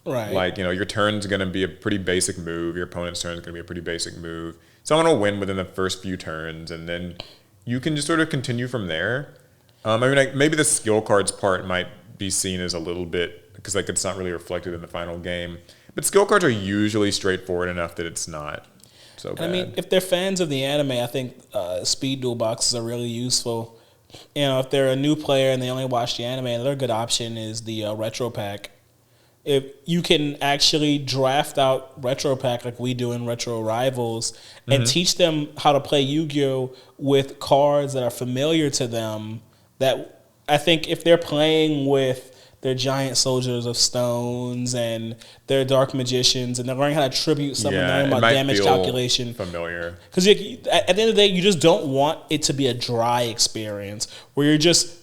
Right. Like, your turn's going to be a pretty basic move. Your opponent's turn is going to be a pretty basic move. Someone will win within the first few turns, and then you can just sort of continue from there. I mean, like, maybe the skill cards part might be seen as a little bit, because like it's not really reflected in the final game. But skill cards are usually straightforward enough that it's not so bad. I mean, if they're fans of the anime, I think Speed Duel boxes are really useful. If they're a new player and they only watch the anime, another good option is the retro pack. If you can actually draft out retro pack like we do in Retro Rivals and teach them how to play Yu-Gi-Oh with cards that are familiar to them, that I think if they're playing with their giant soldiers of stones and their dark magicians and they're learning how to tribute something, learning about damage calculation. Familiar. Because at the end of the day, you just don't want it to be a dry experience where you're just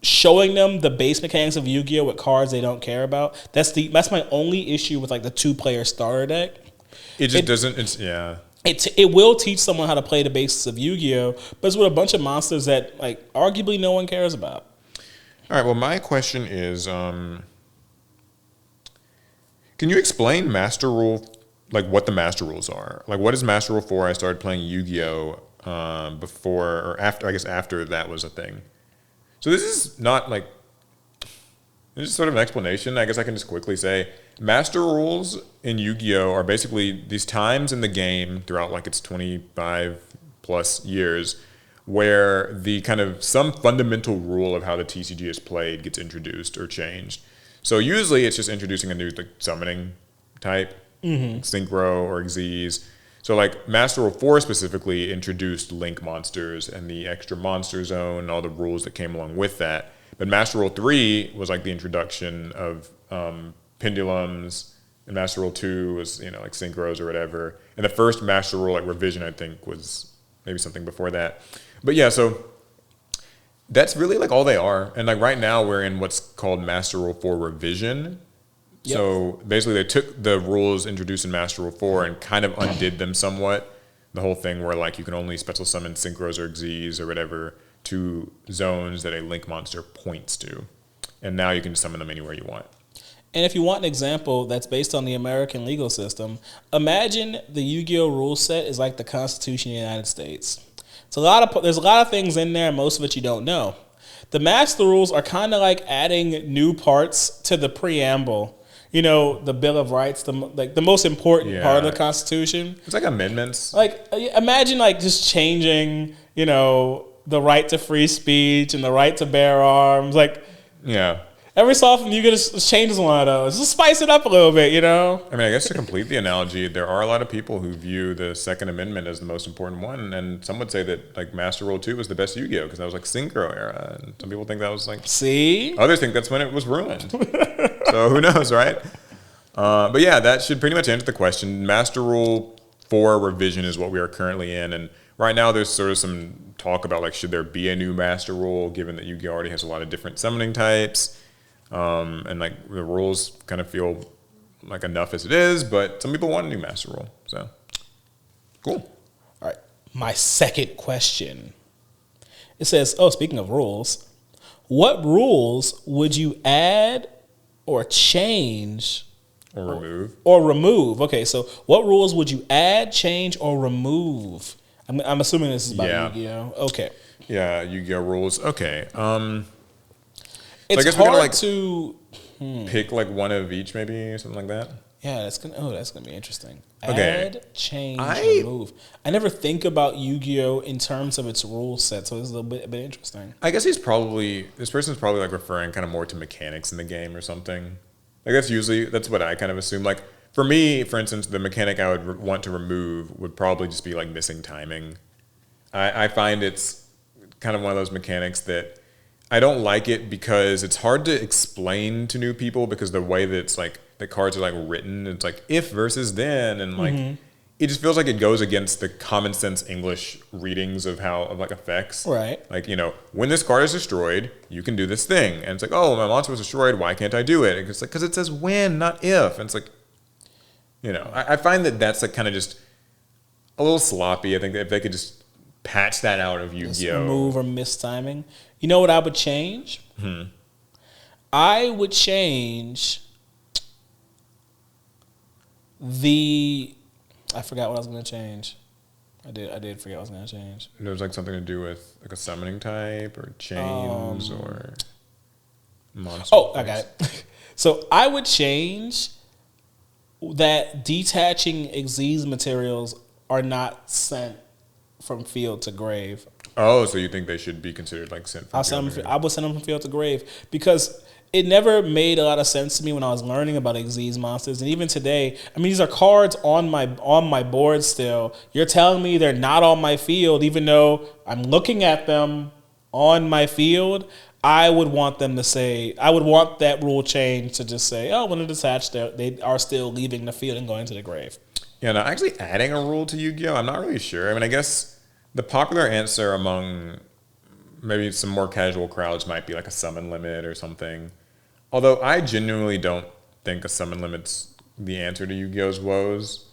showing them the base mechanics of Yu-Gi-Oh with cards they don't care about. That's my only issue with like the 2-player starter deck. It will teach someone how to play the basics of Yu-Gi-Oh, but it's with a bunch of monsters that like arguably no one cares about. All right, well, my question is, can you explain Master Rule, like what the Master Rules are? Like, what is Master Rule 4? I started playing Yu-Gi-Oh before or after, I guess after that was a thing. So this is not like, this is sort of an explanation. I guess I can just quickly say, Master Rules in Yu-Gi-Oh are basically these times in the game throughout like its 25 plus years where the kind of some fundamental rule of how the TCG is played gets introduced or changed. So usually it's just introducing a new like summoning type, Synchro or Xyz. So like Master Rule 4 specifically introduced Link monsters and the extra monster zone and all the rules that came along with that. But Master Rule 3 was like the introduction of pendulums, and Master Rule 2 was, like synchros or whatever. And the first Master Rule like revision, I think, was maybe something before that. But yeah, so that's really like all they are. And like right now we're in what's called Master Rule 4 revision. Yep. So basically they took the rules introduced in Master Rule 4 and kind of undid them somewhat. The whole thing where like you can only special summon synchros or Xyz or whatever to zones that a Link monster points to. And now you can summon them anywhere you want. And if you want an example that's based on the American legal system, imagine the Yu-Gi-Oh rule set is like the Constitution of the United States. There's a lot of things in there, and most of it you don't know. The Master Rules are kind of like adding new parts to the preamble. The Bill of Rights, the most important part of the Constitution. It's like amendments. Like imagine like just changing, the right to free speech and the right to bear arms. Like, yeah. Every so often you get to change one of those. Just spice it up a little bit, I mean, I guess to complete the analogy, there are a lot of people who view the Second Amendment as the most important one, and some would say that like Master Rule 2 was the best Yu-Gi-Oh because that was like Synchro era, and some people think that was like. See. Others think that's when it was ruined. So who knows, right? But yeah, that should pretty much answer the question. Master Rule 4 revision is what we are currently in, and right now there's sort of some talk about like should there be a new Master Rule given that Yu-Gi-Oh already has a lot of different summoning types. And like the rules kind of feel like enough as it is, but some people want a new Master Rule. So cool. All right. My second question. It says, speaking of rules, what rules would you add or change or remove? Or remove. Okay, so what rules would you add, change, or remove? I'm assuming this is about Yu-Gi-Oh. Okay. Yeah, Yu-Gi-Oh rules. Okay. It's I guess hard we're gonna to pick like one of each, maybe, or something like that. Yeah, that's gonna be interesting. Okay. Add, change, remove. I never think about Yu-Gi-Oh in terms of its rule set, so this is a bit interesting. I guess this person's probably like referring kind of more to mechanics in the game or something. Like that's what I kind of assume. Like For me, for instance, the mechanic I would want to remove would probably just be like missing timing. I find it's kind of one of those mechanics that I don't like it because it's hard to explain to new people because the way that it's like the cards are like written, it's like if versus then, and like it just feels like it goes against the common sense English readings of like effects. Right. Like, when this card is destroyed, you can do this thing. And it's like, oh, my monster was destroyed. Why can't I do it? And it's like, because it says when, not if. And it's like, I find that that's like kind of just a little sloppy. I think that if they could just patch that out of Yu-Gi-Oh. Remove or miss timing. You know what I would change? I would change I forgot what I was going to change. I did forget what I was going to change. There was like something to do with like a summoning type or chains or monster. Oh, I got it. So I would change that detaching Xyz materials are not sent from field to grave. Oh, so you think they should be considered like sent from field to grave? I would send them from field to grave because it never made a lot of sense to me when I was learning about Xyz monsters, and even today. I mean, these are cards on my board still. You're telling me they're not on my field, even though I'm looking at them on my field. I would want them to say, I would want that rule change to just say, oh, when they're detached, they are still leaving the field and going to the grave. Yeah, no, actually adding a rule to Yu-Gi-Oh, I'm not really sure. I mean, I guess the popular answer among maybe some more casual crowds might be like a summon limit or something. Although I genuinely don't think a summon limit's the answer to Yu-Gi-Oh's woes.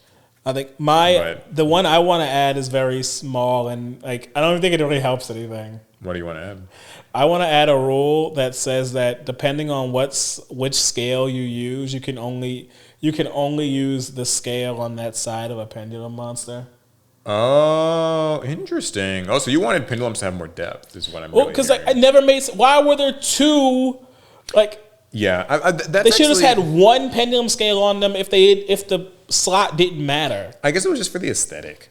I think the one I want to add is very small, and like I don't think it really helps anything. What do you want to add? I want to add a rule that says that depending on which scale you use, you can only use the scale on that side of a pendulum monster. Oh, interesting. Oh, so you wanted pendulums to have more depth, is what I'm. Well, because like I never made. Why were there two? Like. Yeah, they should have had one pendulum scale on them if the slot didn't matter. I guess it was just for the aesthetic.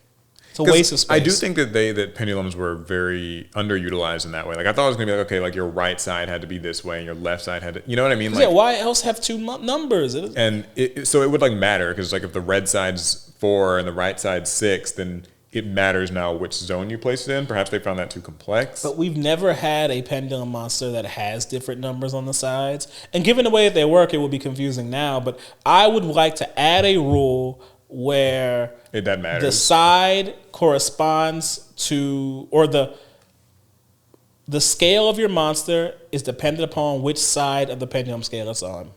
It's a waste of space. I do think that pendulums were very underutilized in that way. Like I thought it was gonna be like, okay, like your right side had to be this way and your left side had to, you know what I mean? Like, yeah, why else have two numbers? And so it would like matter because like if the red side's 4 and the right side's 6, then it matters now which zone you place it in. Perhaps they found that too complex. But we've never had a pendulum monster that has different numbers on the sides. And given the way that they work, it would be confusing now. But I would like to add a rule where that matters. The side corresponds to, or the scale of your monster is dependent upon which side of the pendulum scale it's on.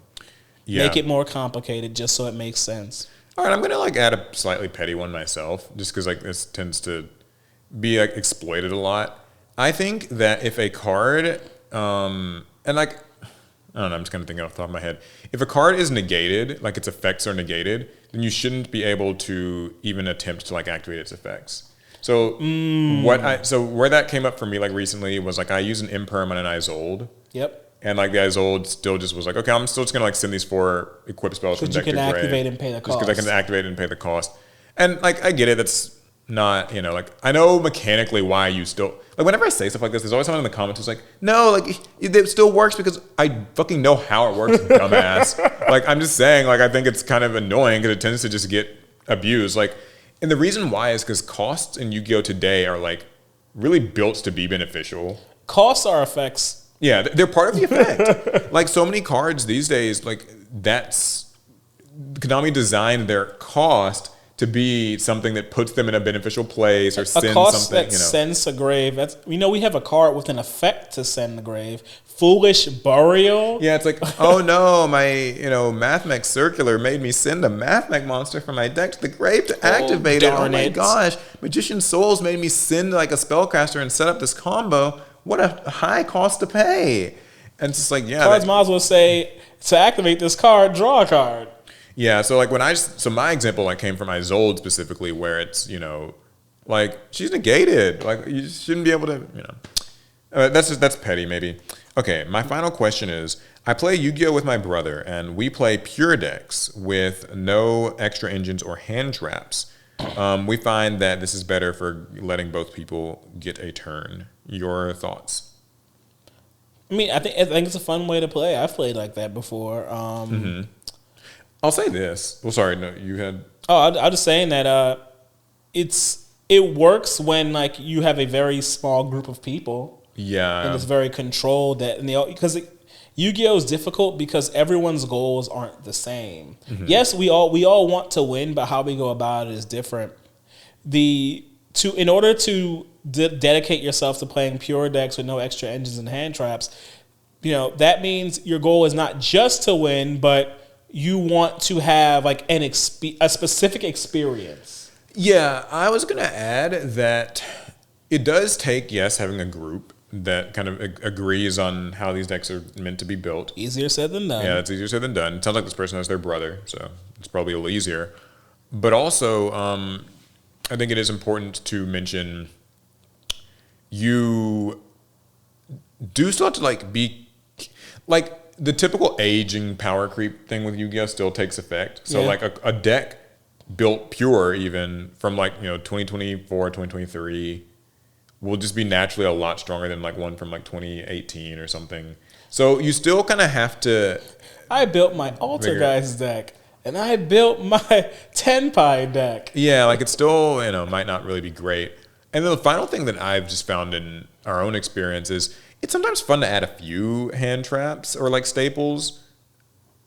Yeah. Make it more complicated just so it makes sense. All right, I'm gonna like add a slightly petty one myself, just because like this tends to be like exploited a lot. I think that if a card, and like I don't know, I'm just kind of thinking off the top of my head. If a card is negated, like its effects are negated, then you shouldn't be able to even attempt to like activate its effects. So where that came up for me like recently was like I use an imperm on an Isolde. Yep. And like the Isolde still just was like, okay, I'm still just gonna like send these 4 equip spells from deck to grave. Because you can activate and pay the cost. Just because I can activate and pay the cost. And like I get it, that's not, like I know mechanically why you still like whenever I say stuff like this, there's always someone in the comments who's like, no, like it still works because I fucking know how it works, dumbass. Like I'm just saying, like I think it's kind of annoying because it tends to just get abused. Like, and the reason why is because costs in Yu-Gi-Oh today are like really built to be beneficial. Costs are effects. Yeah, they're part of the effect. Like so many cards these days, like that's Konami designed their cost to be something that puts them in a beneficial place or sends something. That sends to grave. That's we have a card with an effect to send to grave. Foolish Burial. Yeah, it's like, oh no, my Mathmech Circular made me send a Mathmech monster from my deck to the grave to activate it. Oh my gosh, Magician Souls made me send like a spellcaster and set up this combo. What a high cost to pay. And it's just like, yeah. Cards might as well say, to activate this card, draw a card. Yeah, so like so my example like came from Isolde specifically where it's, like she's negated. Like you shouldn't be able to, that's petty maybe. Okay, my final question is, I play Yu-Gi-Oh with my brother and we play pure decks with no extra engines or hand traps. We find that this is better for letting both people get a turn. Your thoughts? I mean, I think it's a fun way to play. I've played like that before. I'll say this. Well, sorry, no, you had. Oh, I'm just saying that it works when like you have a very small group of people. Yeah. And it's very controlled because Yu-Gi-Oh is difficult because everyone's goals aren't the same. Mm-hmm. Yes, we all want to win, but how we go about it is different. In order to dedicate yourself to playing pure decks with no extra engines and hand traps, that means your goal is not just to win, but you want to have like a specific experience. Yeah, I was gonna add that it does take having a group that kind of agrees on how these decks are meant to be built. Easier said than done. Yeah, it's easier said than done. It sounds like this person has their brother, so it's probably a little easier. But also, I think it is important to mention you do still have to like be like the typical aging power creep thing with Yu-Gi-Oh still takes effect. So like a deck built pure even from 2024, 2023 will just be naturally a lot stronger than like one from like 2018 or something. So you still kind of have to. I built my Altergeist deck, and I built my Tenpai deck. Yeah, like it still might not really be great. And then the final thing that I've just found in our own experience is it's sometimes fun to add a few hand traps or like staples.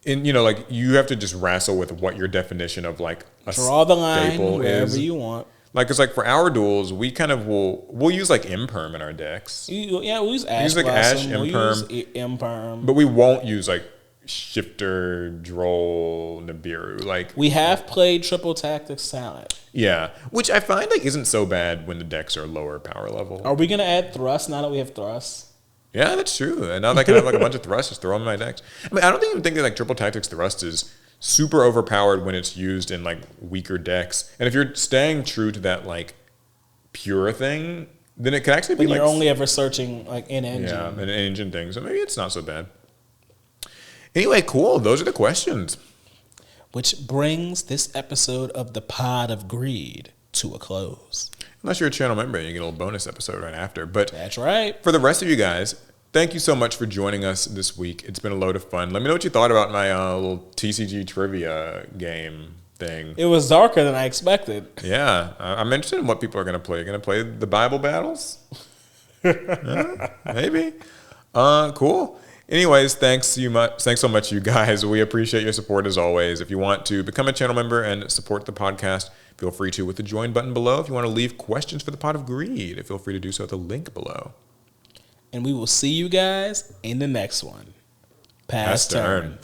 And like you have to just wrestle with what your definition of like a draw the line staple wherever is. you want. Like, it's like for our duels, we kind of we'll use like Imperm in our decks. We'll use Ash like Blossom, Ash, Imperm. We'll use Imperm. But we won't use like Shifter, Droll, Nibiru. Like we have played Triple Tactics Talent. Yeah, which I find like isn't so bad when the decks are lower power level. Are we gonna add Thrust now that we have Thrust? Yeah, that's true. And now that I can have like a bunch of Thrusts, just throw them in my decks. I mean, I don't even think that like Triple Tactics Thrust is super overpowered when it's used in like weaker decks. And if you're staying true to that like pure thing, then it can actually be you're only ever searching like in engine. Yeah, an engine thing. So maybe it's not so bad. Anyway, cool. Those are the questions. Which brings this episode of the Pod of Greed to a close. Unless you're a channel member, you get a little bonus episode right after. But that's right. For the rest of you guys, thank you so much for joining us this week. It's been a load of fun. Let me know what you thought about my little TCG trivia game thing. It was darker than I expected. Yeah. I'm interested in what people are going to play. Going to play the Bible battles? Maybe. Cool. Anyways, thanks so much, you guys. We appreciate your support as always. If you want to become a channel member and support the podcast, feel free to with the join button below. If you want to leave questions for the Pot of Greed, feel free to do so at the link below. And we will see you guys in the next one. Pass turn.